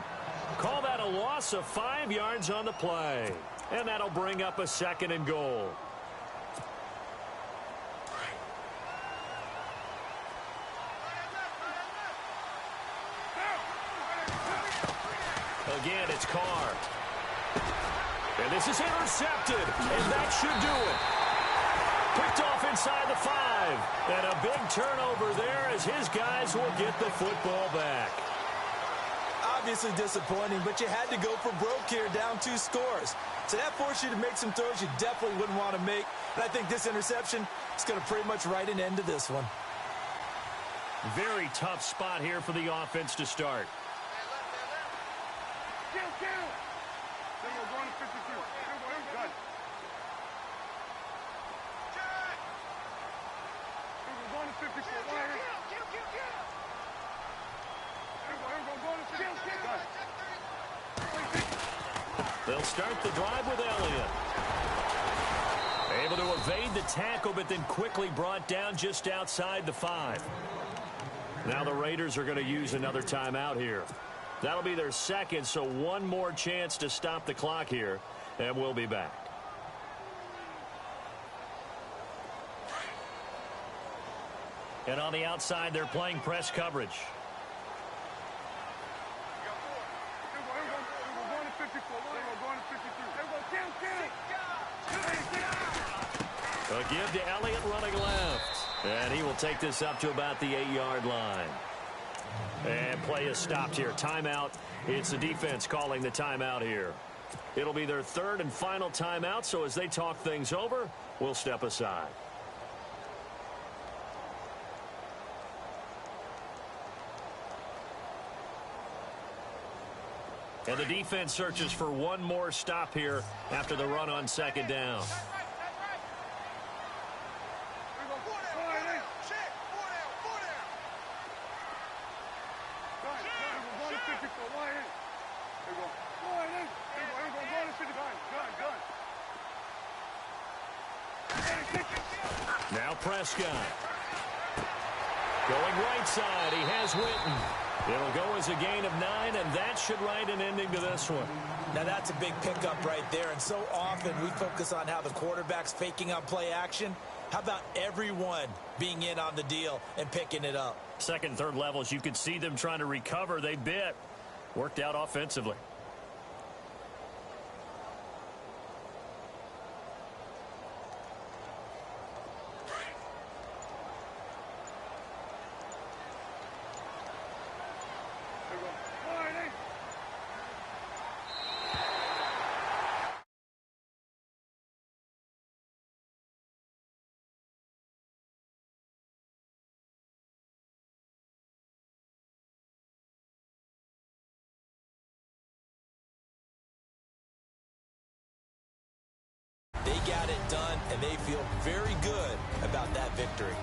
Call that a loss of 5 yards on the play. And that'll bring up a 2nd and goal. Again, it's Carr. And this is intercepted. And that should do it. Picked off inside the 5. And a big turnover there as his guys will get the football back. Obviously disappointing, but you had to go for broke here, down 2 scores. So that forced you to make some throws you definitely wouldn't want to make. And I think this interception is going to pretty much write an end to this one. Very tough spot here for the offense to start. They'll start the drive with Elliott. Able to evade the tackle, but then quickly brought down just outside the 5. Now the Raiders are going to use another timeout here. That'll be their 2nd, so one more chance to stop the clock here, and we'll be back. And on the outside, they're playing press coverage. A give to Elliott running left. And he will take this up to about the 8-yard line. And play is stopped here. Timeout. It's the defense calling the timeout here. It'll be their 3rd and final timeout, so as they talk things over, we'll step aside. And the defense searches for one more stop here after the run on 2nd down. Now Prescott. Going right side. He has Witten. It'll go as a gain of 9, and that should write an ending to this one. Now, that's a big pickup right there, and so often we focus on how the quarterback's faking on play action. How about everyone being in on the deal and picking it up? Second, third levels, you could see them trying to recover. They bit. Worked out offensively. They got it done, and they feel very good about that victory.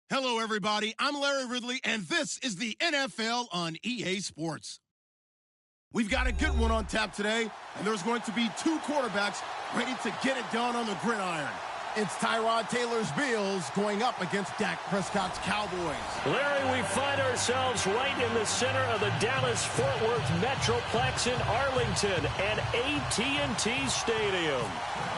Hello, everybody. I'm Larry Ridley, and this is the NFL on EA Sports. We've got a good one on tap today, and there's going to be two quarterbacks ready to get it done on the gridiron. It's Tyrod Taylor's Bills going up against Dak Prescott's Cowboys. Larry, we find ourselves right in the center of the Dallas-Fort Worth Metroplex in Arlington at AT&T Stadium.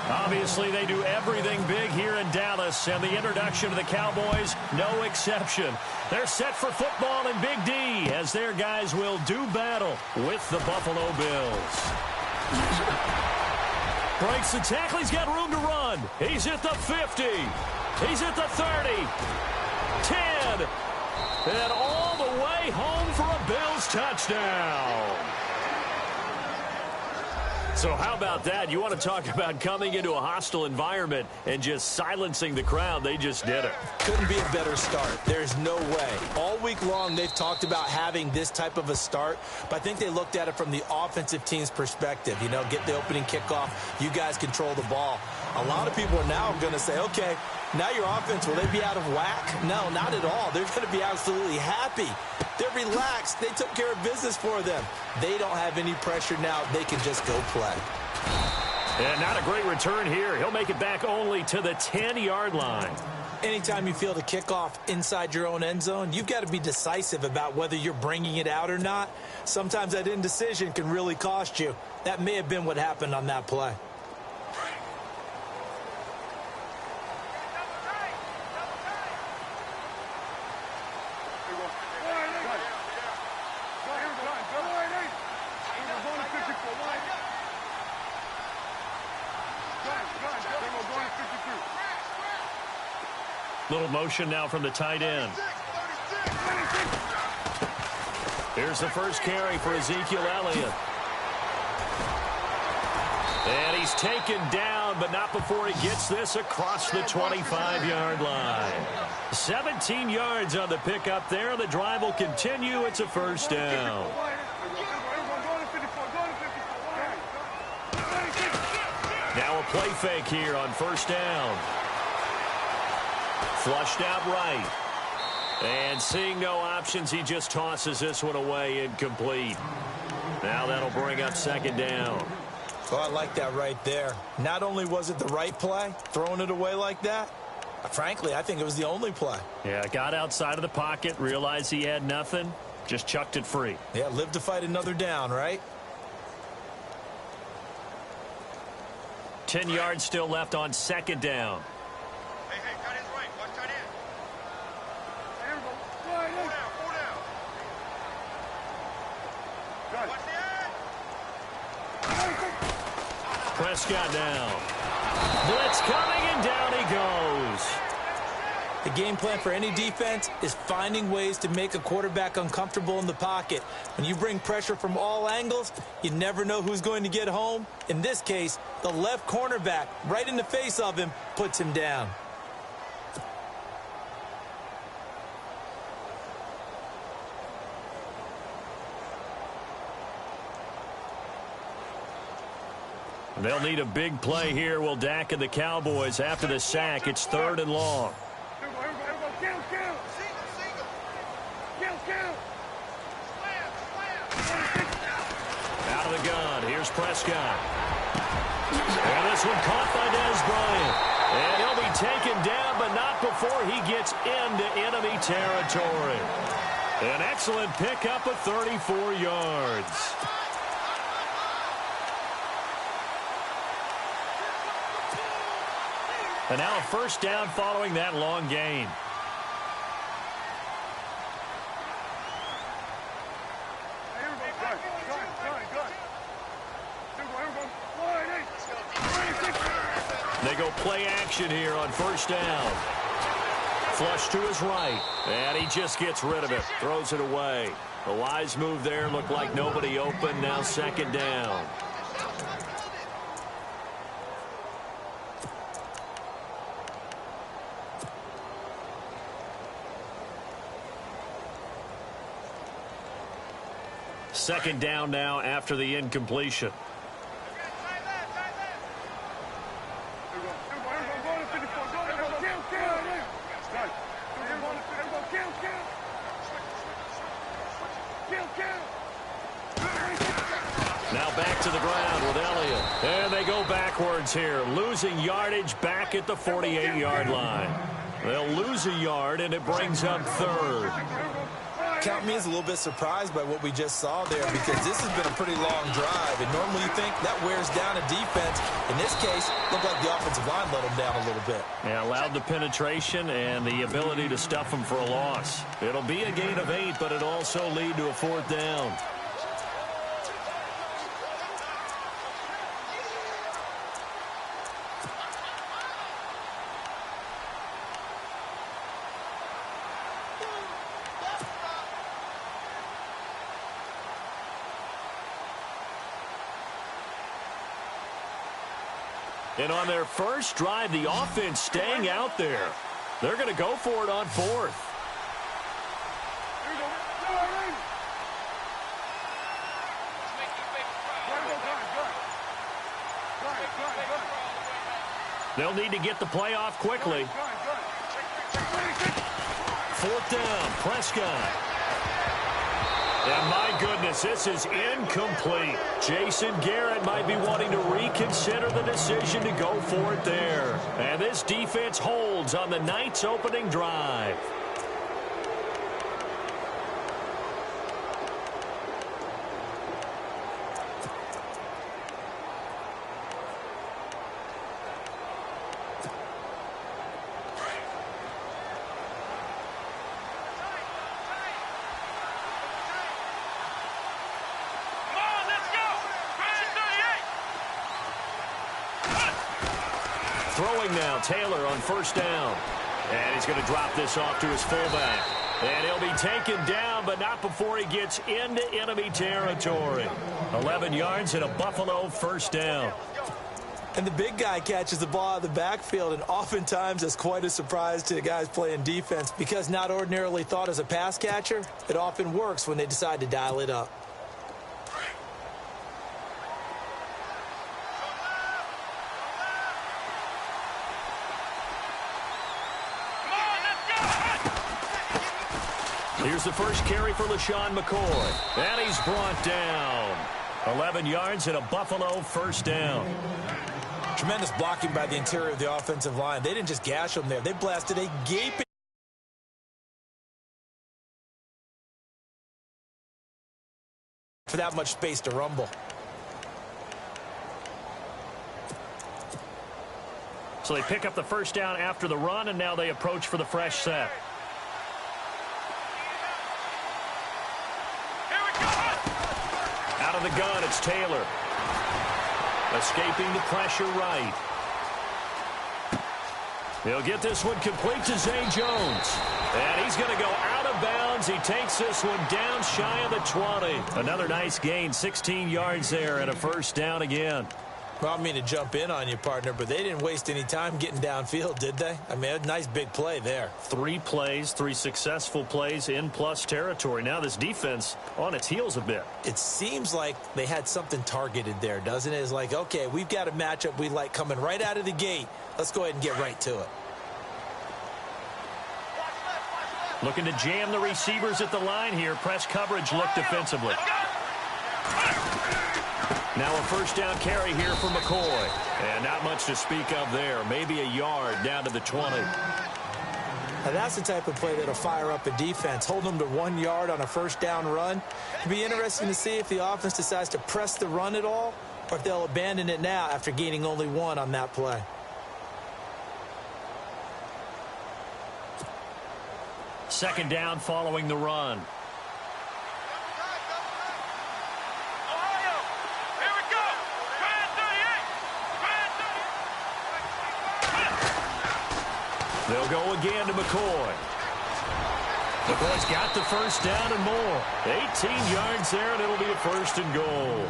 Obviously, they do everything big here in Dallas, and the introduction of the Cowboys, no exception. They're set for football in Big D as their guys will do battle with the Buffalo Bills. Breaks the tackle. He's got room to run. He's at the 50. He's at the 30. 10. And all the way home for a Bills touchdown. So how about that? You want to talk about coming into a hostile environment and just silencing the crowd. They just did it. Couldn't be a better start. There's no way. All week long, they've talked about having this type of a start, but I think they looked at it from the offensive team's perspective. You know, get the opening kickoff. You guys control the ball. A lot of people are now going to say, okay, now your offense, will they be out of whack? No, not at all. They're going to be absolutely happy. They're relaxed. They took care of business for them. They don't have any pressure now. They can just go play. And not a great return here. He'll make it back only to the 10-yard line. Anytime you feel the kickoff inside your own end zone, you've got to be decisive about whether you're bringing it out or not. Sometimes that indecision can really cost you. That may have been what happened on that play. Little motion now from the tight end. Here's the first carry for Ezekiel Elliott. And he's taken down, but not before he gets this across the 25-yard line. 17 yards on the pickup there. The drive will continue. It's a first down. Now a play fake here on first down. Flushed out right. And seeing no options, he just tosses this one away, incomplete. Now that'll bring up second down. Oh, I like that right there. Not only was it the right play, throwing it away like that, frankly, I think it was the only play. Yeah, got outside of the pocket, realized he had nothing, just chucked it free. Yeah, live to fight another down, right? 10 yards still left on second down. Prescott down. Blitz coming, and down he goes. The game plan for any defense is finding ways to make a quarterback uncomfortable in the pocket. When you bring pressure from all angles, you never know who's going to get home. In this case, the left cornerback, right in the face of him, puts him down. They'll need a big play here, will Dak and the Cowboys. After the sack, it's third and long. Out of the gun, here's Prescott. And this one caught by Dez Bryant. And he'll be taken down, but not before he gets into enemy territory. An excellent pickup of 34 yards. And now a first down following that long gain. They go play action here on first down. Flush to his right. And he just gets rid of it. Throws it away. A wise move there. Looked like nobody open. Now second down. Second down now after the incompletion. back to the ground with Elliott. And they go backwards here, losing yardage back at the 48-yard line. They'll lose a yard, and it brings up third. Count me as a little bit surprised by what we just saw there, because this has been a pretty long drive, and normally you think that wears down a defense. In this case, looked like the offensive line let them down a little bit. Yeah, allowed the penetration and the ability to stuff them for a loss. It'll be a gain of 8, but it'll also lead to a 4th down. And on their first drive, the offense staying out there. They're going to go for it on 4th. They'll need to get the play off quickly. 4th down, Prescott. And my goodness, this is incomplete. Jason Garrett might be wanting to reconsider the decision to go for it there. And this defense holds on the Knights' opening drive. Throwing now, Taylor on 1st down. And he's going to drop this off to his fullback. And he'll be taken down, but not before he gets into enemy territory. 11 yards and a Buffalo 1st down. And the big guy catches the ball out of the backfield, and oftentimes it's quite a surprise to the guys playing defense, because not ordinarily thought as a pass catcher, it often works when they decide to dial it up. Here's the first carry for LaShawn McCoy. And he's brought down. 11 yards and a Buffalo 1st down. Tremendous blocking by the interior of the offensive line. They didn't just gash them there. They blasted a gaping for that much space to rumble. So they pick up the 1st down after the run, and now they approach for the fresh set. Out of the gun, it's Taylor. Escaping the pressure right. He'll get this one complete to Zay Jones. And he's going to go out of bounds. He takes this one down shy of the 20. Another nice gain, 16 yards there, and a 1st down again. Well, I don't mean to jump in on you, partner, but they didn't waste any time getting downfield, did they? I mean, a nice big play there. 3 plays, 3 successful plays in plus territory. Now this defense on its heels a bit. It seems like they had something targeted there, doesn't it? It's like, okay, we've got a matchup we like coming right out of the gate. Let's go ahead and get right to it. Looking to jam the receivers at the line here. Press coverage look defensively. Now a 1st down carry here for McCoy. And not much to speak of there. Maybe a yard down to the 20. Now that's the type of play that'll fire up a defense. Hold them to 1 yard on a 1st down run. It'll be interesting to see if the offense decides to press the run at all, or if they'll abandon it now after gaining only 1 on that play. Second down following the run. They'll go again to McCoy. McCoy's got the 1st down and more. 18 yards there, and it'll be a 1st and goal.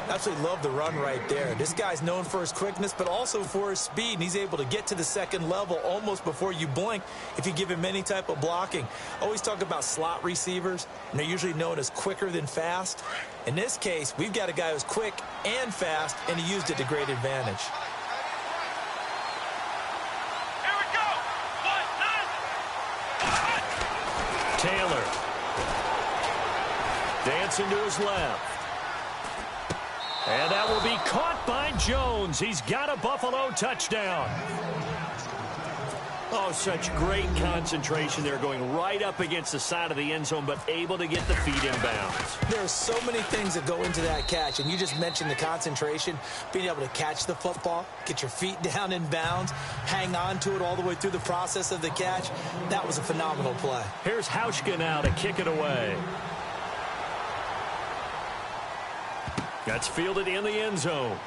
Absolutely love the run right there. This guy's known for his quickness, but also for his speed, and he's able to get to the 2nd level almost before you blink if you give him any type of blocking. Always talk about slot receivers, and they're usually known as quicker than fast. In this case, we've got a guy who's quick and fast, and he used it to great advantage. Taylor dancing to his left. And that will be caught by Jones. He's got a Buffalo touchdown. Oh, such great concentration there, going right up against the side of the end zone, but able to get the feet in bounds. There are so many things that go into that catch, and you just mentioned the concentration, being able to catch the football, get your feet down in bounds, hang on to it all the way through the process of the catch. That was a phenomenal play. Here's Hauschka now to kick it away. That's fielded in the end zone.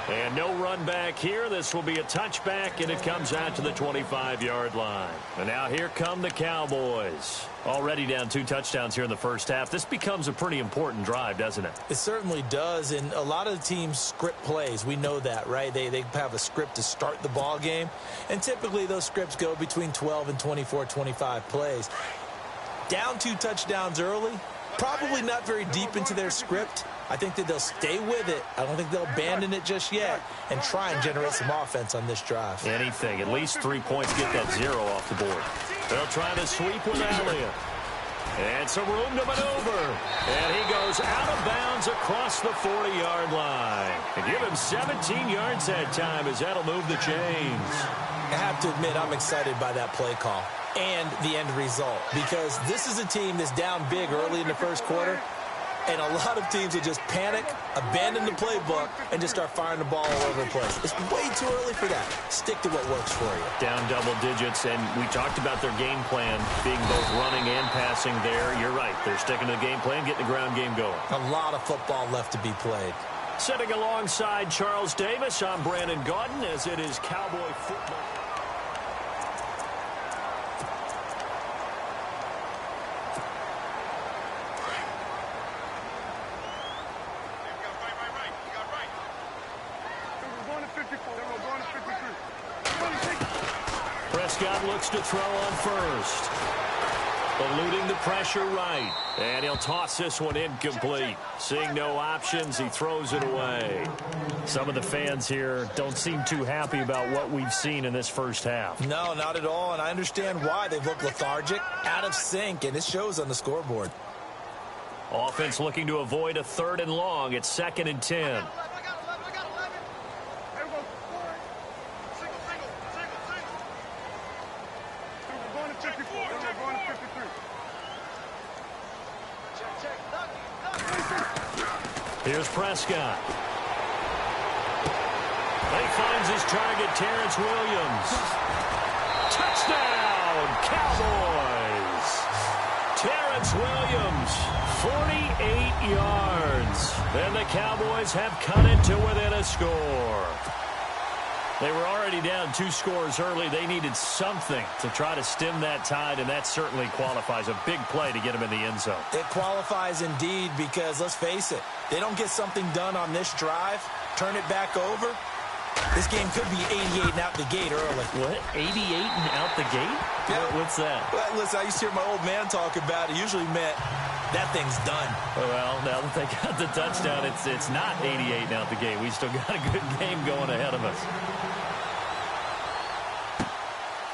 And no run back here. This will be a touchback, and it comes out to the 25-yard line. And now here come the Cowboys. Already down 2 touchdowns here in the first half. This becomes a pretty important drive, doesn't it? It certainly does, and a lot of the teams script plays. We know that, right? They have a script to start the ball game, and typically those scripts go between 12 and 24, 25 plays. Down 2 touchdowns early, probably not very deep into their script. I think that they'll stay with it. I don't think they'll abandon it just yet and try and generate some offense on this drive. Anything. At least 3 points, get that 0 off the board. They'll try to sweep with Elliott. And some room to maneuver. And he goes out of bounds across the 40-yard line. And give him 17 yards that time as that'll move the chains. I have to admit, I'm excited by that play call and the end result, because this is a team that's down big early in the first quarter. And a lot of teams will just panic, abandon the playbook, and just start firing the ball all over the place. It's way too early for that. Stick to what works for you. Down double digits, and we talked about their game plan being both running and passing there. You're right. They're sticking to the game plan, getting the ground game going. A lot of football left to be played. Sitting alongside Charles Davis, I'm Brandon Gaudin, as it is Cowboy football. Prescott looks to throw on first. Eluding the pressure right. And he'll toss this one incomplete. Seeing no options, he throws it away. Some of the fans here don't seem too happy about what we've seen in this first half. No, not at all, and I understand why. They've looked lethargic, out of sync, and it shows on the scoreboard. Offense looking to avoid a 3rd and long. It's 2nd and 10. Here's Prescott. He finds his target, Terrence Williams. Touchdown, Cowboys. Terrence Williams, 48 yards. And the Cowboys have cut it to within a score. They were already down 2 scores early. They needed something to try to stem that tide, and that certainly qualifies. A big play to get them in the end zone. It qualifies indeed, because let's face it, they don't get something done on this drive, turn it back over, this game could be 88 and out the gate early. What? 88 and out the gate? Yeah. What's that? Well, listen, I used to hear my old man talk about it. Usually meant that thing's done. Well, now that they got the touchdown, it's not 88 and out the gate. We still got a good game going ahead of us.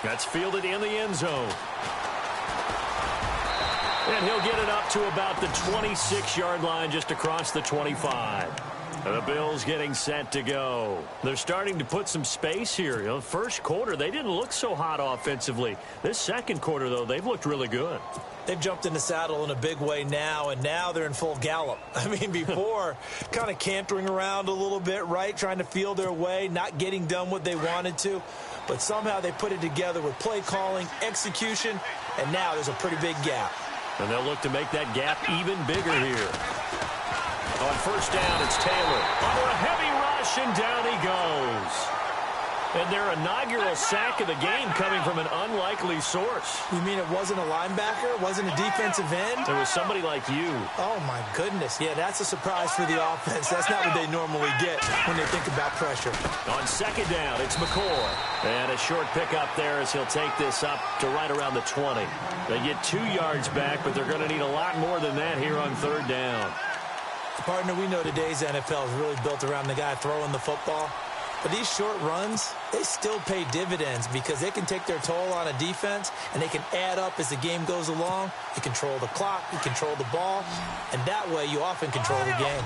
That's fielded in the end zone. And he'll get it up to about the 26-yard line, just across the 25. The Bills getting set to go. They're starting to put some space here. You know, first quarter, they didn't look so hot offensively. This second quarter, though, they've looked really good. They've jumped in the saddle in a big way now, and now they're in full gallop. I mean, before, kind of cantering around a little bit, right, trying to feel their way, not getting done what they wanted to. But somehow they put it together with play calling, execution, and now there's a pretty big gap. And they'll look to make that gap even bigger here. On first down, it's Taylor. Under a heavy rush, and down he goes. And their inaugural sack of the game coming from an unlikely source. You mean it wasn't a linebacker? It wasn't a defensive end? It was somebody like you. Oh, my goodness. Yeah, that's a surprise for the offense. That's not what they normally get when they think about pressure. On second down, it's McCoy. And a short pickup there as he'll take this up to right around the 20. They get 2 yards back, but they're going to need a lot more than that here on third down. Partner, we know today's NFL is really built around the guy throwing the football. But these short runs, they still pay dividends because they can take their toll on a defense and they can add up as the game goes along. You control the clock, you control the ball, and that way you often control the game.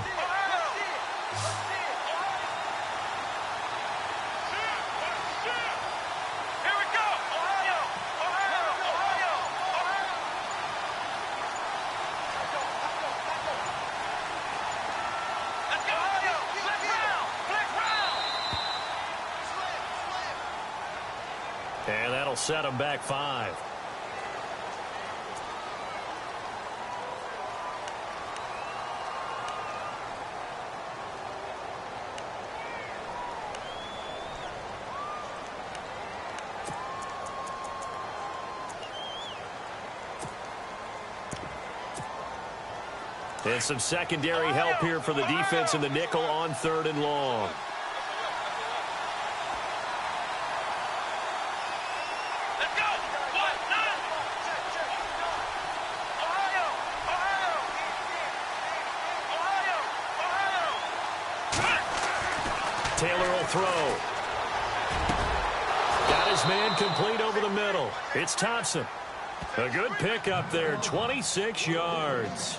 And that'll set them back 5. And some secondary help here for the defense in the nickel on 3rd and long. Taylor will throw. Got his man complete over the middle. It's Thompson. A good pickup there, 26 yards.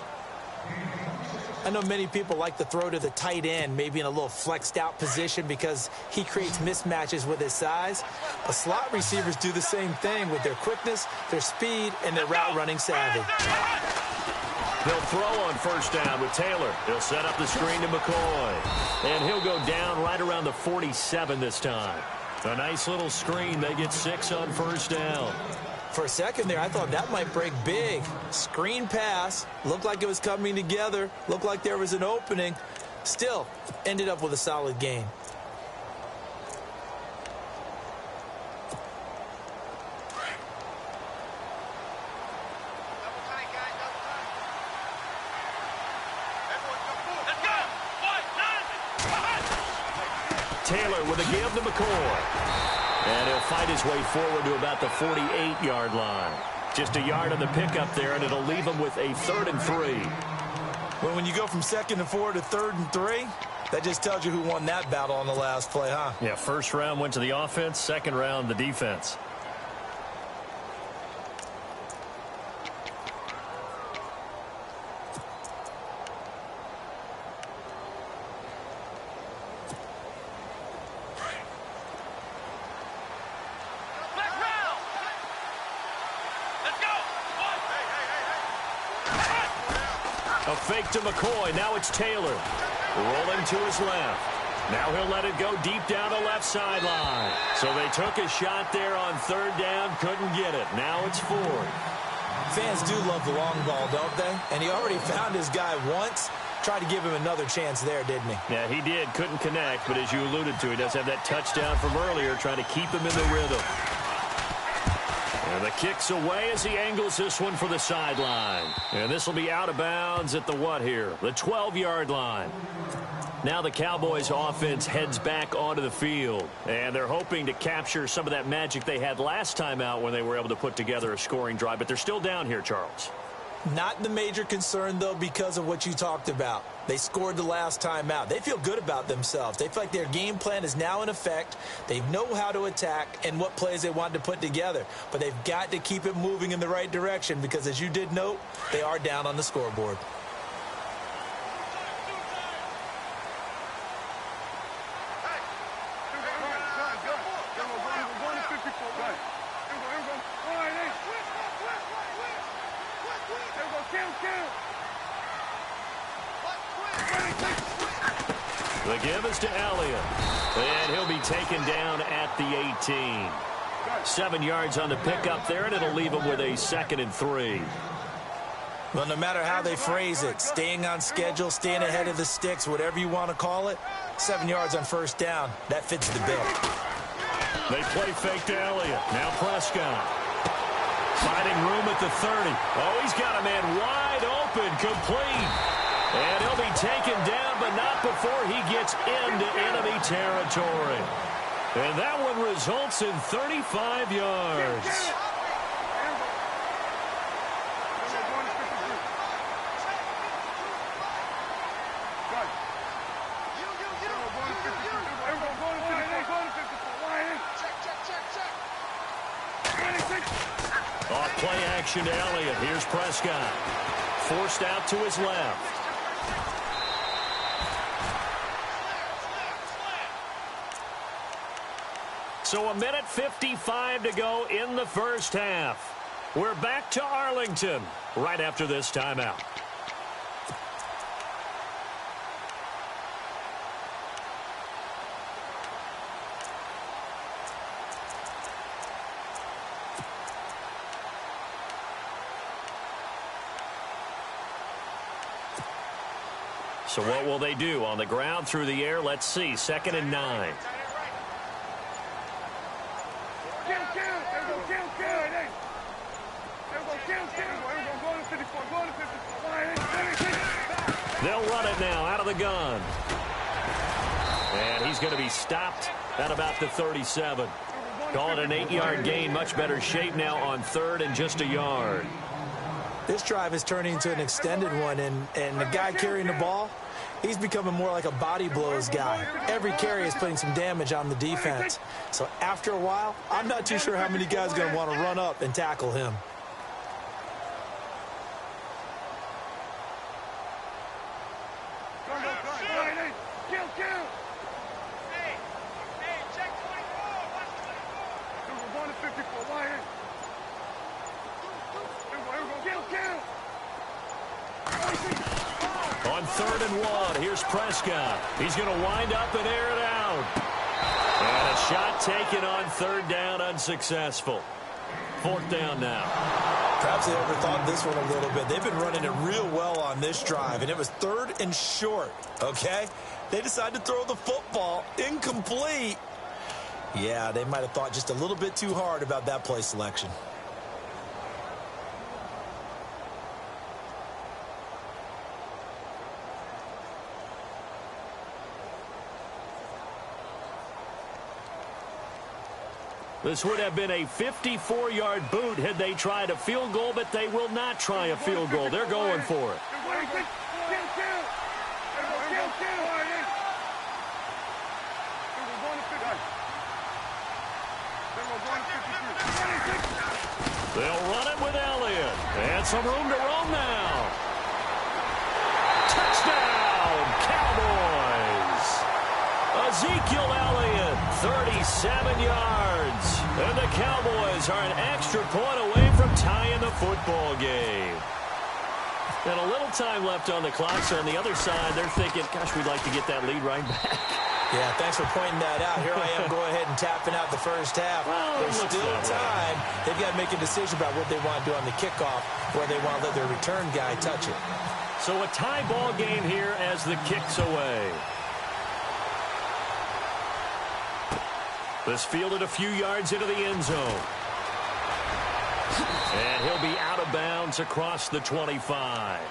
I know many people like to throw to the tight end, maybe in a little flexed out position because he creates mismatches with his size. But slot receivers do the same thing with their quickness, their speed, and their route running savvy. They'll throw on 1st down with Taylor. He'll set up the screen to McCoy. And he'll go down right around the 47 this time. A nice little screen. They get 6 on 1st down. For a second there, I thought that might break big. Screen pass. Looked like it was coming together. Looked like there was an opening. Still, ended up with a solid gain. Taylor with a give to McCoy. And he'll fight his way forward to about the 48-yard line. Just a yard on the pickup there, and it'll leave him with a 3rd and 3. Well, when you go from 2nd and 4 to 3rd and 3, that just tells you who won that battle on the last play, huh? Yeah, 1st round went to the offense, 2nd round the defense. A fake to McCoy. Now it's Taylor. Rolling to his left. Now he'll let it go deep down the left sideline. So they took a shot there on 3rd down. Couldn't get it. Now it's 4th. Fans do love the long ball, don't they? And he already found his guy once. Tried to give him another chance there, didn't he? Yeah, he did. Couldn't connect. But as you alluded to, he does have that touchdown from earlier, trying to keep him in the rhythm. And the kick's away as he angles this one for the sideline. And this will be out of bounds at the what here? The 12-yard line. Now the Cowboys offense heads back onto the field. And they're hoping to capture some of that magic they had last time out when they were able to put together a scoring drive. But they're still down here, Charles. Not the major concern, though, because of what you talked about. They scored the last time out. They feel good about themselves. They feel like their game plan is now in effect. They know how to attack and what plays they want to put together. But they've got to keep it moving in the right direction because, as you did note, they are down on the scoreboard. The give is to Elliott. And he'll be taken down at the 18. 7 yards on the pickup there, and it'll leave him with a 2nd and 3. Well, no matter how they phrase it, staying on schedule, staying ahead of the sticks, whatever you want to call it, 7 yards on 1st down, that fits the bill. They play fake to Elliott. Now Prescott. Finding room at the 30. Oh, he's got a man wide open, complete. And he'll be taken down, but not before he gets into enemy territory. And that one results in 35 yards. Off play action to Elliott. Here's Prescott. Forced out to his left. So 1:55 to go in the first half. We're back to Arlington right after this timeout. So what will they do? On the ground, through the air, let's see. 2nd and 9. They'll run it now out of the gun. And he's going to be stopped at about the 37. Call it an 8-yard gain. Much better shape now on 3rd and just a yard. This drive is turning into an extended one, and the guy carrying the ball, he's becoming more like a body blows guy. Every carry is putting some damage on the defense. So after a while, I'm not too sure how many guys are going to want to run up and tackle him. On 3rd and 1, here's Prescott. He's going to wind up and air it out. And a shot taken on 3rd down, unsuccessful. 4th down now. Perhaps they overthought this one a little bit. They've been running it real well on this drive, and it was 3rd and short, okay? They decided to throw the football incomplete. Yeah, they might have thought just a little bit too hard about that play selection. This would have been a 54-yard boot had they tried a field goal, but they will not try a field goal. They're going for it. They'll run it with Elliott. And some room to roam now. Touchdown, Cowboys. Ezekiel Elliott, 37 yards. And the Cowboys are an extra point away from tying the football game. And a little time left on the clock, so on the other side, they're thinking, gosh, we'd like to get that lead right back. Yeah, thanks for pointing that out. Here I am going ahead and tapping out the first half. Well, there's still time. They've got to make a decision about what they want to do on the kickoff, where they want to let their return guy touch it. So a tie ball game here as the kick's away. This fielded a few yards into the end zone. And he'll be out of bounds across the 25.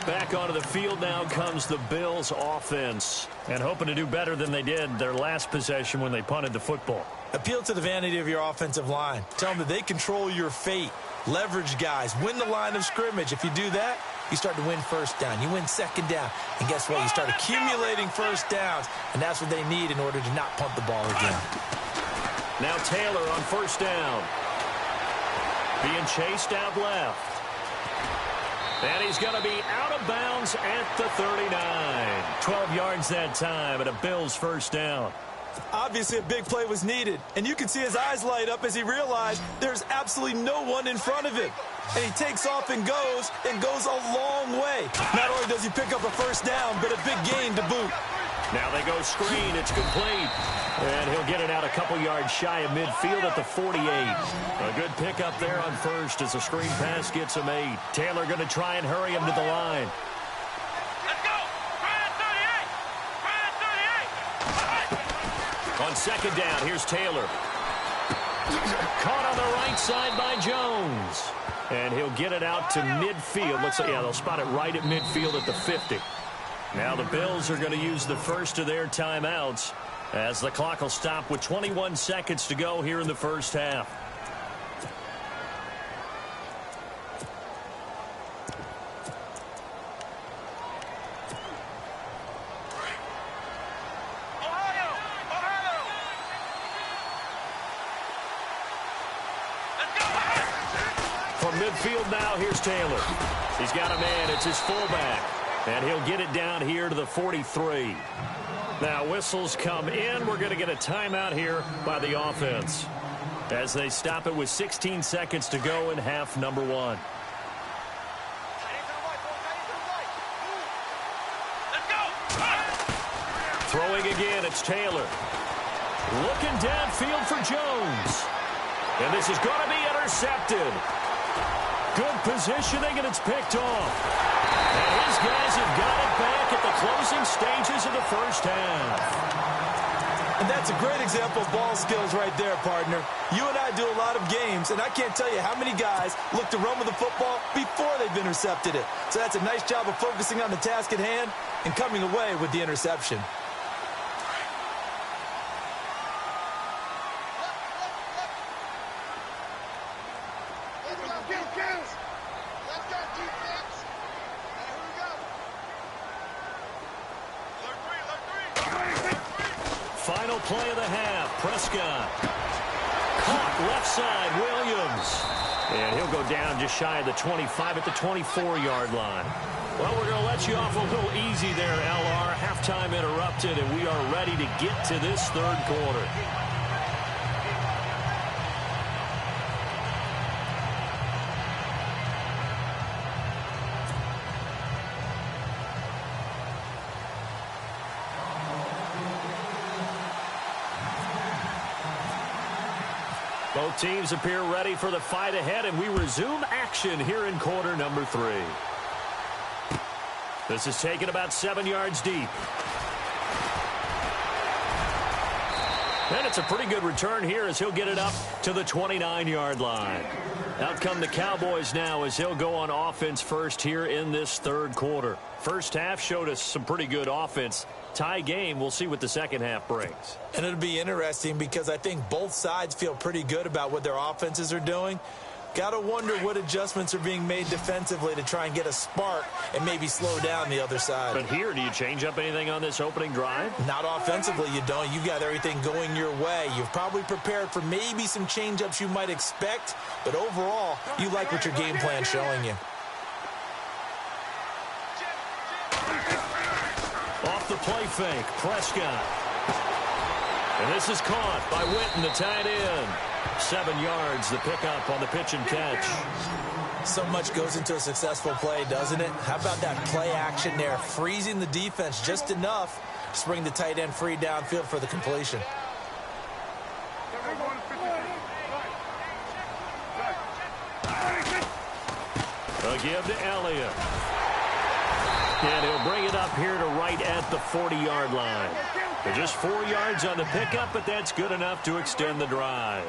Back onto the field now comes the Bills offense. And hoping to do better than they did their last possession when they punted the football. Appeal to the vanity of your offensive line. Tell them that they control your fate. Leverage guys. Win the line of scrimmage. If you do that, you start to win first down. You win second down. And guess what? You start accumulating first downs. And that's what they need in order to not punt the ball again. Now Taylor on first down. Being chased out left. And he's going to be out of bounds at the 39. 12 yards that time, and a Bills first down. Obviously, a big play was needed. And you can see his eyes light up as he realized there's absolutely no one in front of him. And he takes off and goes a long way. Not only does he pick up a first down, but a big gain to boot. Now they go screen. It's complete. And he'll get it out a couple yards shy of midfield at the 48. A good pickup there on first as the screen pass gets him 8. Taylor going to try and hurry him to the line. Let's go. Brian 38. On second down, here's Taylor. Caught on the right side by Jones. And he'll get it out to midfield. Looks like, yeah, they'll spot it right at midfield at the 50. Now the Bills are going to use the first of their timeouts as the clock will stop with 21 seconds to go here in the first half. Let's go. midfield now. Here's Taylor. He's got a man. It's his fullback. And he'll get it down here to the 43. Now, whistles come in. We're going to get a timeout here by the offense as they stop it with 16 seconds to go in half number 1. Throwing again, it's Taylor. Looking downfield for Jones. And this is going to be intercepted. Good positioning, and it's picked off. And his guys have got it back at the closing stages of the first half. And that's a great example of ball skills right there, partner. You and I do a lot of games, and I can't tell you how many guys look to run with the football before they've intercepted it. So that's a nice job of focusing on the task at hand and coming away with the interception. Final play of the half. Prescott. Caught left side. Williams. And he'll go down just shy of the 25 at the 24-yard line. Well, we're going to let you off a little easy there, LR. Halftime interrupted, and we are ready to get to this third quarter. Both teams appear ready for the fight ahead, and we resume action here in quarter number 3. This is taken about 7 yards deep. And it's a pretty good return here as he'll get it up to the 29-yard line. Out come the Cowboys now as he'll go on offense first here in this third quarter. First half showed us some pretty good offense. Tie game, we'll see what the second half brings. And it'll be interesting because I think both sides feel pretty good about what their offenses are doing. Got to wonder what adjustments are being made defensively to try and get a spark and maybe slow down the other side. But here, do you change up anything on this opening drive? Not offensively, you don't. You got everything going your way. You've probably prepared for maybe some change-ups you might expect, but overall, you like what your game plan's showing you. Off the play fake, Prescott. And this is caught by Witten, the tight end. 7 yards, the pickup on the pitch and catch. So much goes into a successful play, doesn't it? How about that play action there? Freezing the defense just enough to bring the tight end free downfield for the completion. A give to Elliott. And he'll bring it up here to right at the 40-yard line. They're just 4 yards on the pickup, but that's good enough to extend the drive.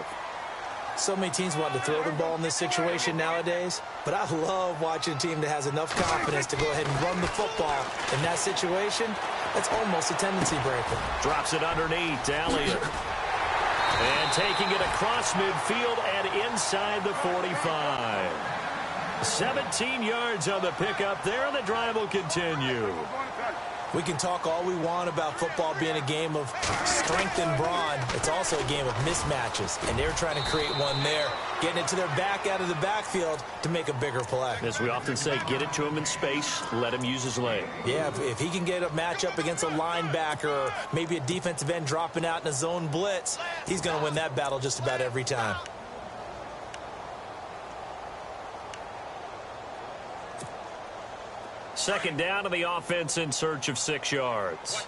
So many teams want to throw the ball in this situation nowadays, but I love watching a team that has enough confidence to go ahead and run the football. In that situation, that's almost a tendency breaker. Drops it underneath to Elliott. And taking it across midfield and inside the 45. 17 yards on the pickup there, and the drive will continue. We can talk all we want about football being a game of strength and brawn. It's also a game of mismatches, and they're trying to create one there, getting it to their back out of the backfield to make a bigger play. As we often say, get it to him in space, let him use his leg. Yeah, if he can get a matchup against a linebacker or maybe a defensive end dropping out in a zone blitz, he's going to win that battle just about every time. Second down to the offense in search of 6 yards.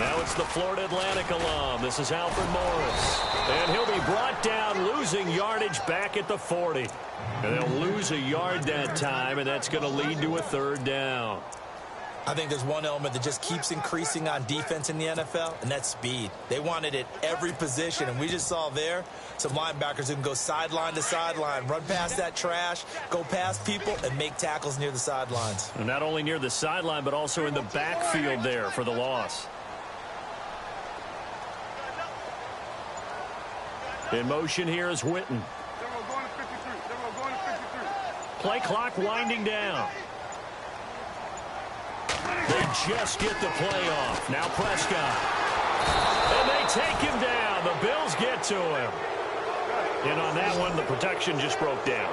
Now it's the Florida Atlantic alum. This is Alfred Morris. And he'll be brought down, losing yardage back at the 40. And they'll lose a yard that time, and that's going to lead to a third down. I think there's one element that just keeps increasing on defense in the NFL, and that's speed. They want it at every position, and we just saw there some linebackers who can go sideline to sideline, run past that trash, go past people, and make tackles near the sidelines. And not only near the sideline, but also in the backfield there for the loss. In motion here is Witten. Play clock winding down. They just get the play off. Now Prescott. And they take him down. The Bills get to him. And on that one, the protection just broke down.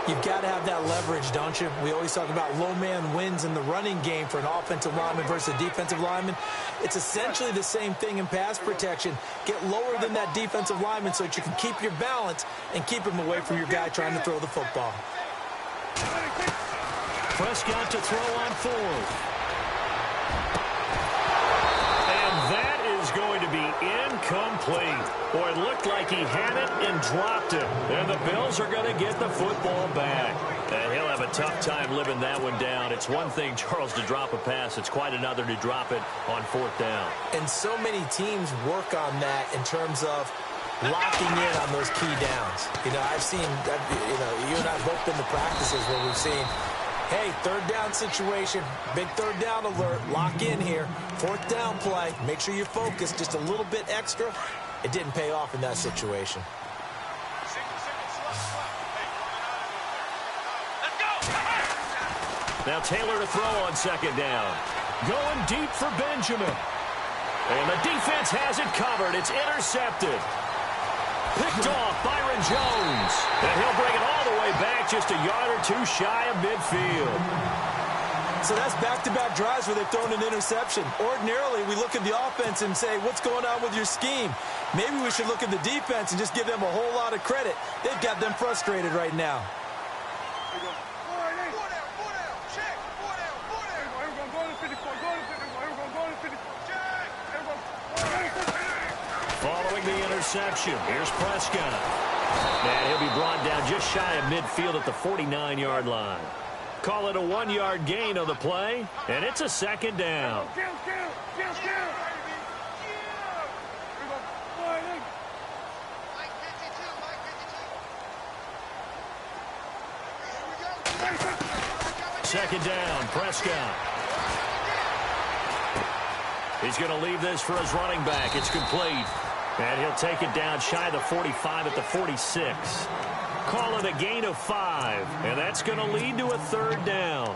You've got to have that leverage, don't you? We always talk about low man wins in the running game for an offensive lineman versus a defensive lineman. It's essentially the same thing in pass protection. Get lower than that defensive lineman so that you can keep your balance and keep him away from your guy trying to throw the football. Prescott to throw on fourth. And that is going to be incomplete. Boy, it looked like he had it and dropped it. And the Bills are going to get the football back. And he'll have a tough time living that one down. It's one thing, Charles, to drop a pass. It's quite another to drop it on fourth down. And so many teams work on that in terms of locking in on those key downs. You know, I've seen, you and I have both been to practices where we've seen, hey, third down situation, big third down alert, lock in here, fourth down play, make sure you're focused just a little bit extra. It didn't pay off in that situation. Now Taylor to throw on second down. Going deep for Benjamin. And the defense has it covered. It's intercepted. Picked off Byron Jones. And he'll bring it all the way back just a yard or two shy of midfield. So that's back-to-back drives where they've thrown an interception. Ordinarily, we look at the offense and say, what's going on with your scheme? Maybe we should look at the defense and just give them a whole lot of credit. They've got them frustrated right now. Following the interception, here's Prescott. And he'll be brought down just shy of midfield at the 49-yard line. Call it a 1-yard gain on the play, and it's a second down. Second down, Prescott. He's going to leave this for his running back. It's complete. And he'll take it down shy of the 45 at the 46. Call it a gain of 5. And that's going to lead to a third down.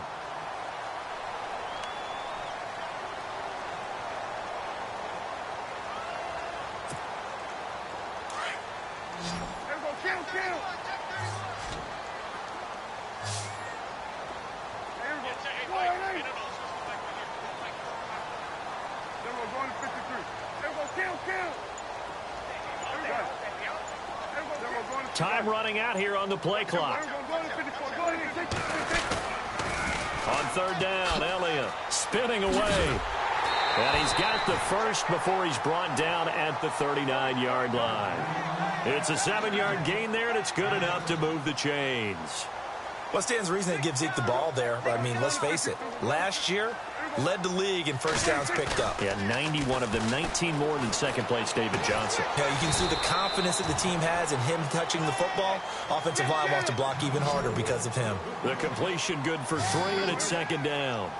Time running out here on the play clock. On third down, Elliott spinning away. And he's got the first before he's brought down at the 39-yard line. It's a 7-yard gain there, and it's good enough to move the chains. What stands to reason they give Zeke the ball there? I mean, let's face it. Last year, led the league in first downs picked up. Yeah, 91 of them, 19 more than second-place David Johnson. Yeah, you can see the confidence that the team has in him touching the football. Offensive line wants to block even harder because of him. The completion good for 3, and it's second down.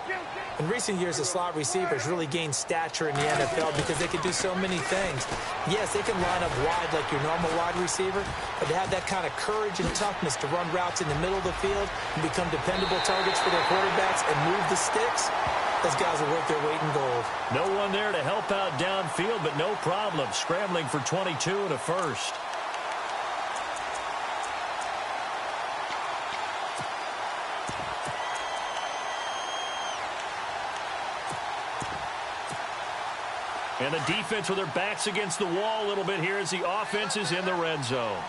In recent years, the slot receivers really gained stature in the NFL because they can do so many things. Yes, they can line up wide like your normal wide receiver, but to have that kind of courage and toughness to run routes in the middle of the field and become dependable targets for their quarterbacks and move the sticks, those guys are worth their weight in gold. No one there to help out downfield, but no problem. Scrambling for 22 and a first. And the defense with their backs against the wall a little bit here as the offense is in the red zone.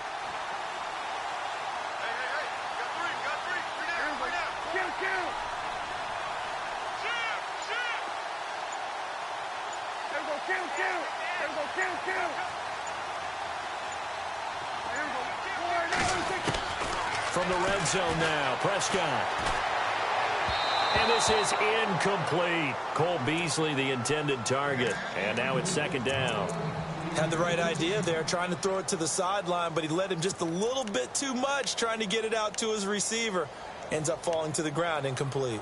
From the red zone now, Prescott. And this is incomplete. Cole Beasley, the intended target. And now it's second down. Had the right idea there, trying to throw it to the sideline, but he led him just a little bit too much, trying to get it out to his receiver. Ends up falling to the ground, incomplete.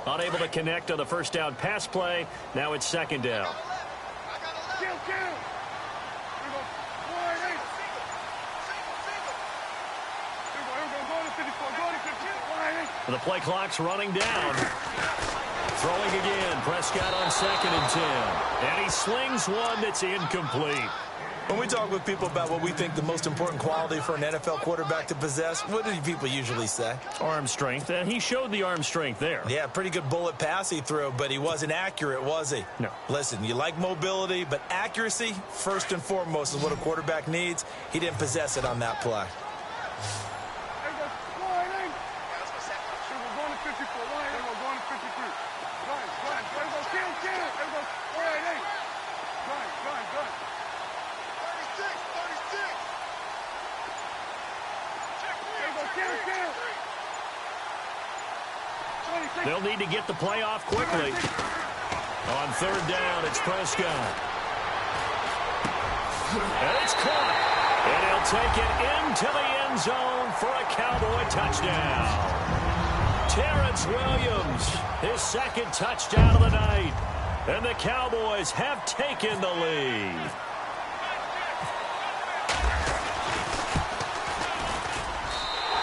Unable to connect on the first down pass play. Now it's second down. The play clock's running down. Throwing again. Prescott on 2nd and 10. And he slings one that's incomplete. When we talk with people about what we think the most important quality for an NFL quarterback to possess, what do people usually say? Arm strength, and he showed the arm strength there. Yeah, pretty good bullet pass he threw, but he wasn't accurate, was he? No. Listen, you like mobility, but accuracy, first and foremost, is what a quarterback needs. He didn't possess it on that play. They'll need to get the play off quickly. On 3rd down, it's Prescott. And it's caught. And he'll take it into the end zone for a Cowboy touchdown. Terrence Williams, his 2nd touchdown of the night. And the Cowboys have taken the lead.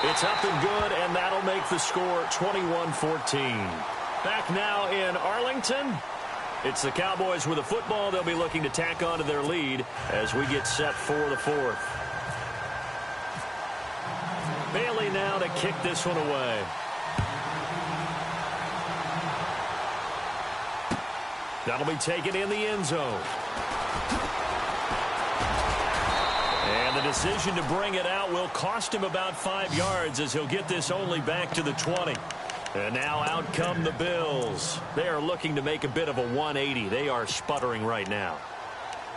It's up and good, and that'll make the score 21-14. Back now in Arlington. It's the Cowboys with the football. They'll be looking to tack on to their lead as we get set for the 4th. Bailey now to kick this one away. That'll be taken in the end zone. And the decision to bring it out will cost him about 5 yards as he'll get this only back to the 20. And now out come the Bills. They are looking to make a bit of a 180. They are sputtering right now.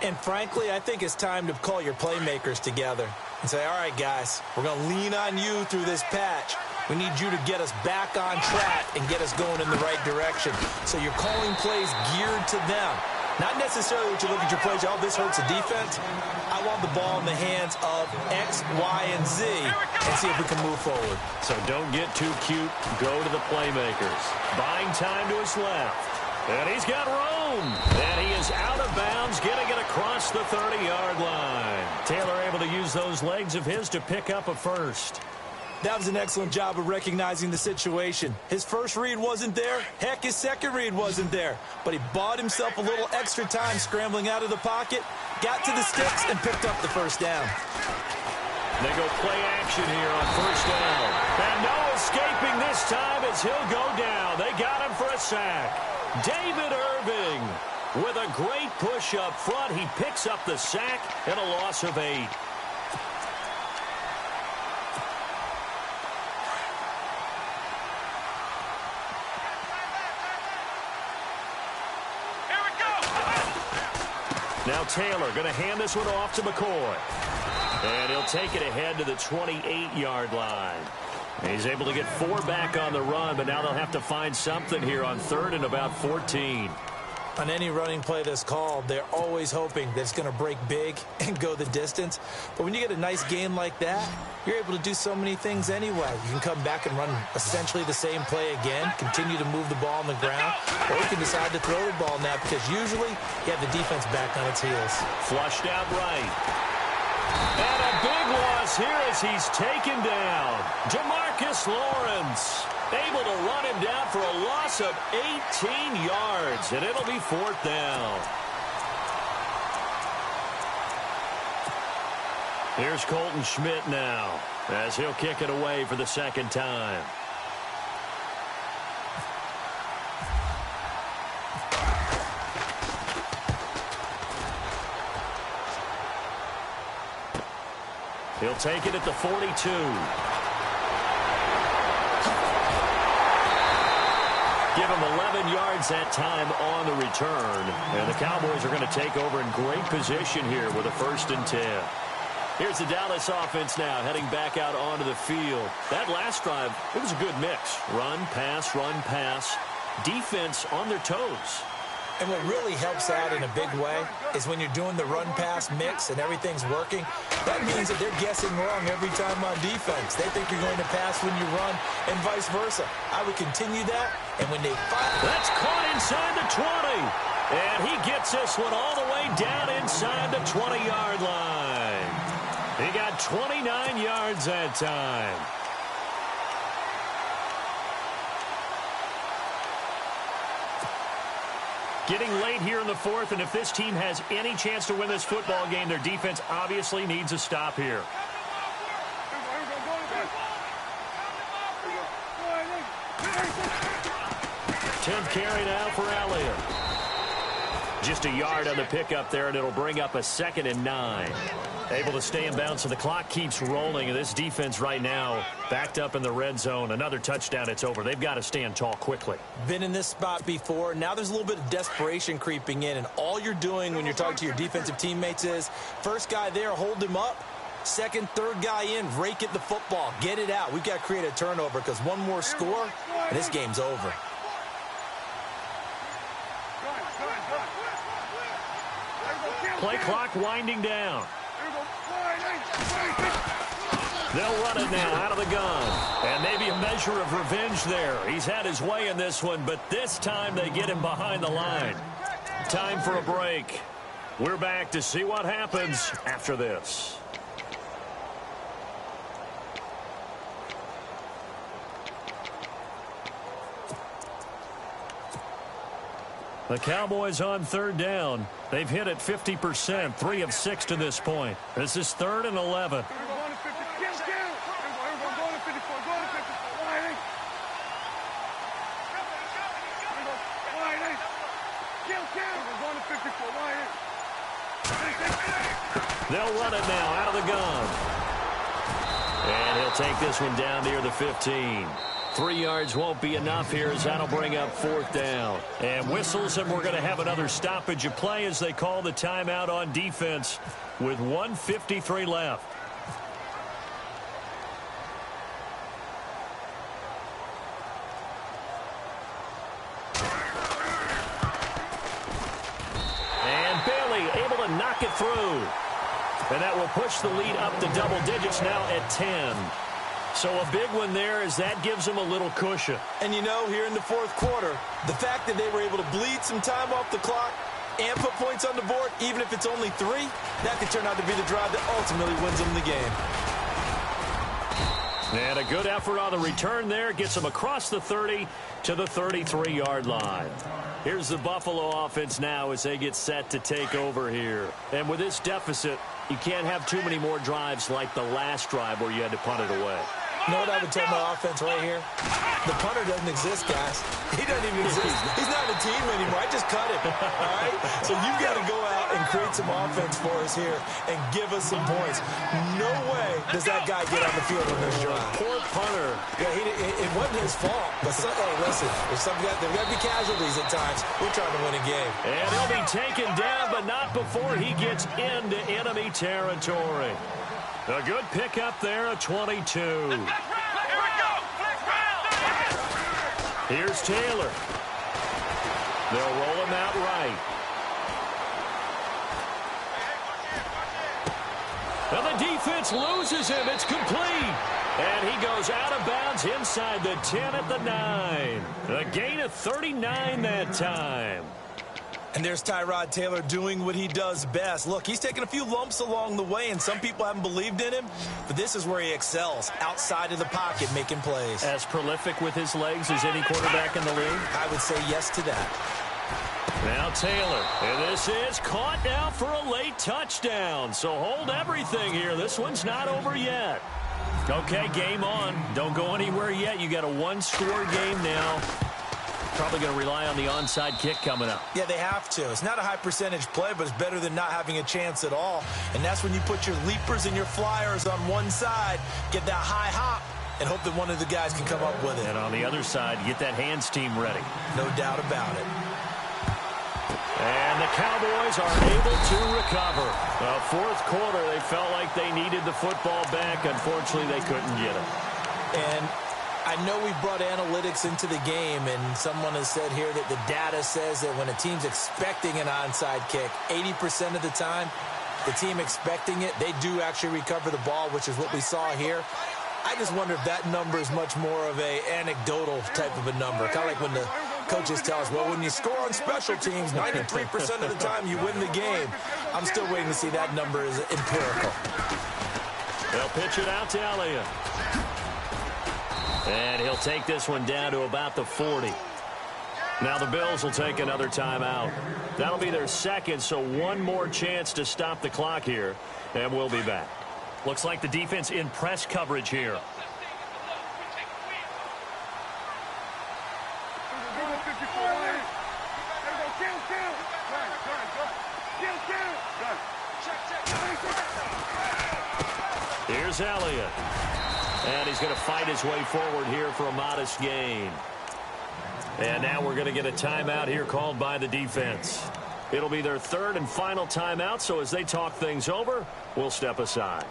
And frankly, I think it's time to call your playmakers together and say, all right, guys, we're going to lean on you through this patch. We need you to get us back on track and get us going in the right direction. So you're calling plays geared to them. Not necessarily that you look at your plays, oh, this hurts the defense. I want the ball in the hands of X, Y, and Z and see if we can move forward. So don't get too cute. Go to the playmakers. Buying time to his left. And he's got room. And he is out of bounds, getting it across the 30-yard line. Taylor able to use those legs of his to pick up a first. That was an excellent job of recognizing the situation. His first read wasn't there. Heck, his second read wasn't there. But he bought himself a little extra time scrambling out of the pocket, got to the sticks, and picked up the first down. They go play action here on 1st down. And no escaping this time as he'll go down. They got him for a sack. David Irving with a great push up front. He picks up the sack and a loss of 8. Now Taylor going to hand this one off to McCoy. And he'll take it ahead to the 28-yard line. He's able to get 4 back on the run, but now they'll have to find something here on 3rd and about 14. On any running play that's called, they're always hoping that it's going to break big and go the distance. But when you get a nice game like that, you're able to do so many things anyway. You can come back and run essentially the same play again, continue to move the ball on the ground, or you can decide to throw the ball now because usually you have the defense back on its heels. Flushed out right. And a big loss here as he's taken down. Demarcus Lawrence able to run him down for a loss of 18 yards, and it'll be 4th down. Here's Colton Schmidt now as he'll kick it away for the 2nd time. He'll take it at the 42. Give him 11 yards that time on the return. And the Cowboys are going to take over in great position here with a 1st and 10. Here's the Dallas offense now heading back out onto the field. That last drive, it was a good mix. Run, pass, defense on their toes. And what really helps out in a big way is when you're doing the run-pass mix and everything's working, that means that they're guessing wrong every time on defense. They think you're going to pass when you run and vice versa. I would continue that, and when they fire... That's caught inside the 20. And he gets this one all the way down inside the 20-yard line. He got 29 yards that time. Getting late here in the fourth, and if this team has any chance to win this football game, their defense obviously needs a stop here. 10th carry now for Elliott. Just a yard on the pickup there, and it'll bring up a 2nd and 9. Able to stay in bounds, so the clock keeps rolling. And this defense right now backed up in the red zone. Another touchdown, it's over. They've got to stand tall quickly. Been in this spot before. Now there's a little bit of desperation creeping in. And all you're doing when you're talking to your defensive teammates is, first guy there, hold him up. Second, third guy in, rake at the football. Get it out. We've got to create a turnover because one more score, and this game's over. Play clock winding down. They'll run it now out of the gun. And maybe a measure of revenge there. He's had his way in this one, but this time they get him behind the line. Time for a break. We're back to see what happens after this. The Cowboys on third down. They've hit it 50%, 3 of 6 to this point. This is 3rd and 11. They'll run it now out of the gun. And he'll take this one down near the 15. 3 yards won't be enough here as that'll bring up 4th down. And whistles, and we're going to have another stoppage of play as they call the timeout on defense with 1:53 left. And Bailey able to knock it through. And that will push the lead up to double digits now at 10. So a big one there as that gives them a little cushion. And you know, here in the fourth quarter, the fact that they were able to bleed some time off the clock and put points on the board, even if it's only 3, that could turn out to be the drive that ultimately wins them the game. And a good effort on the return there. Gets them across the 30 to the 33-yard line. Here's the Buffalo offense now as they get set to take over here. And with this deficit, you can't have too many more drives like the last drive where you had to punt it away. You know what I would tell my offense right here? The punter doesn't exist, guys. He doesn't even exist. He's not a team anymore. I just cut him. All right? So you've got to go out and create some offense for us here and give us some points. No way does that guy get on the field on this drive. Poor punter. Yeah, it wasn't his fault. But, hey, listen, there's got to be casualties at times. We're trying to win a game. And he'll be taken down, but not before he gets into enemy territory. A good pickup there at 22. Here's Taylor. They'll roll him out right. And the defense loses him. It's complete. And he goes out of bounds inside the 10 at the 9. A gain of 39 that time. And there's Tyrod Taylor doing what he does best. Look, he's taken a few lumps along the way, and some people haven't believed in him, but this is where he excels, outside of the pocket, making plays. As prolific with his legs as any quarterback in the league? I would say yes to that. Now Taylor, and this is caught now for a late touchdown. So hold everything here. This one's not over yet. Okay, game on. Don't go anywhere yet. You got a one-score game now. Probably going to rely on the onside kick coming up. Yeah, they have to. It's not a high percentage play, but it's better than not having a chance at all. And that's when you put your leapers and your flyers on one side, get that high hop, and hope that one of the guys can come up with it. And on the other side, get that hands team ready. No doubt about it. And the Cowboys are able to recover. The fourth quarter, they felt like they needed the football back. Unfortunately, they couldn't get it. And I know we brought analytics into the game, and someone has said here that the data says that when a team's expecting an onside kick, 80% of the time, the team expecting it, they do actually recover the ball, which is what we saw here. I just wonder if that number is much more of a anecdotal type of a number. Kind of like when the coaches tell us, well, when you score on special teams, 93% of the time you win the game. I'm still waiting to see that number is empirical. They'll pitch it out to Elliott. And he'll take this one down to about the 40. Now the Bills will take another timeout. That'll be their second, so one more chance to stop the clock here, and we'll be back. Looks like the defense in press coverage here. Here's Elliott. And he's going to fight his way forward here for a modest gain. And now we're going to get a timeout here called by the defense. It'll be their third and final timeout, so as they talk things over, we'll step aside.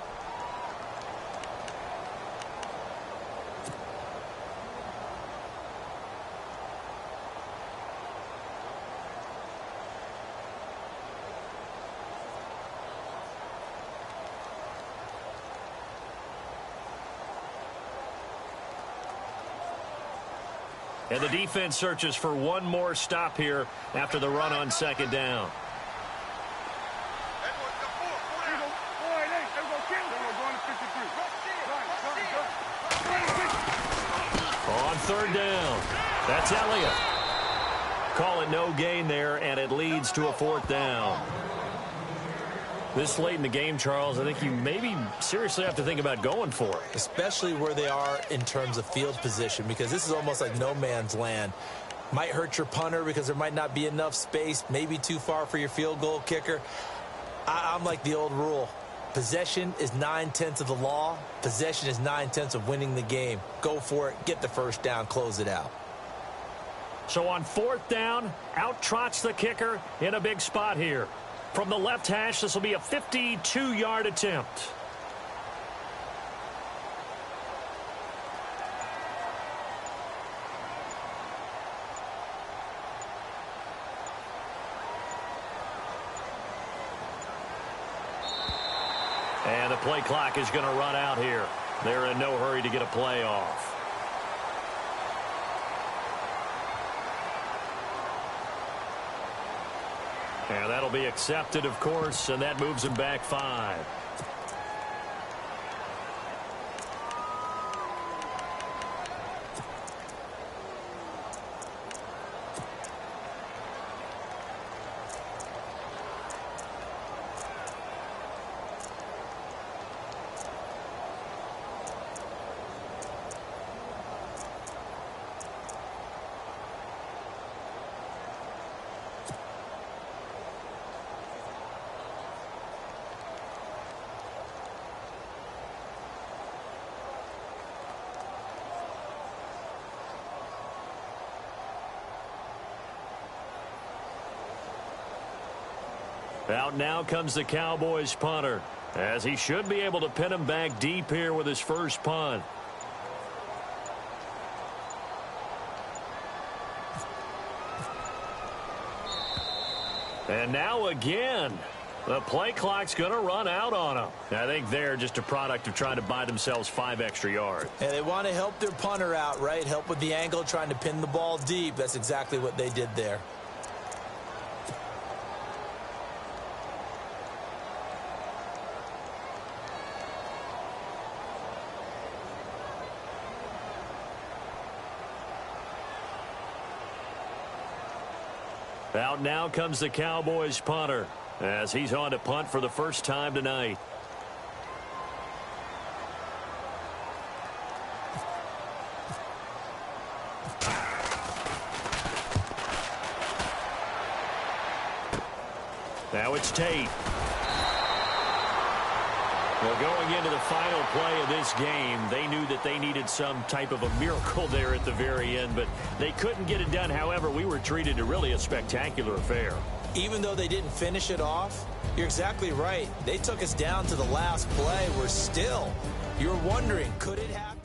And the defense searches for one more stop here after the run on second down. On third down, that's Elliott. Call it no gain there, and it leads to a fourth down. This late in the game, Charles, I think you maybe seriously have to think about going for it. Especially where they are in terms of field position, because this is almost like no man's land. Might hurt your punter because there might not be enough space, maybe too far for your field goal kicker. I'm like the old rule. Possession is 9/10 of the law. Possession is 9/10 of winning the game. Go for it, get the first down, close it out. So on fourth down, out trots the kicker in a big spot here. From the left hash, this will be a 52-yard attempt. And the play clock is going to run out here. They're in no hurry to get a play off. And that'll be accepted, of course, and that moves him back 5. Out now comes the Cowboys punter, as he should be able to pin him back deep here with his first punt. And now again, the play clock's going to run out on him. I think they're just a product of trying to buy themselves 5 extra yards. And they want to help their punter out, right? Help with the angle, trying to pin the ball deep. That's exactly what they did there. Out now comes the Cowboys punter, as he's on to punt for the first time tonight. Now it's Tate. Well, going into the final play of this game, they knew that they needed some type of a miracle there at the very end, but they couldn't get it done. However, we were treated to really a spectacular affair. Even though they didn't finish it off, you're exactly right. They took us down to the last play. We're still, you're wondering, could it happen?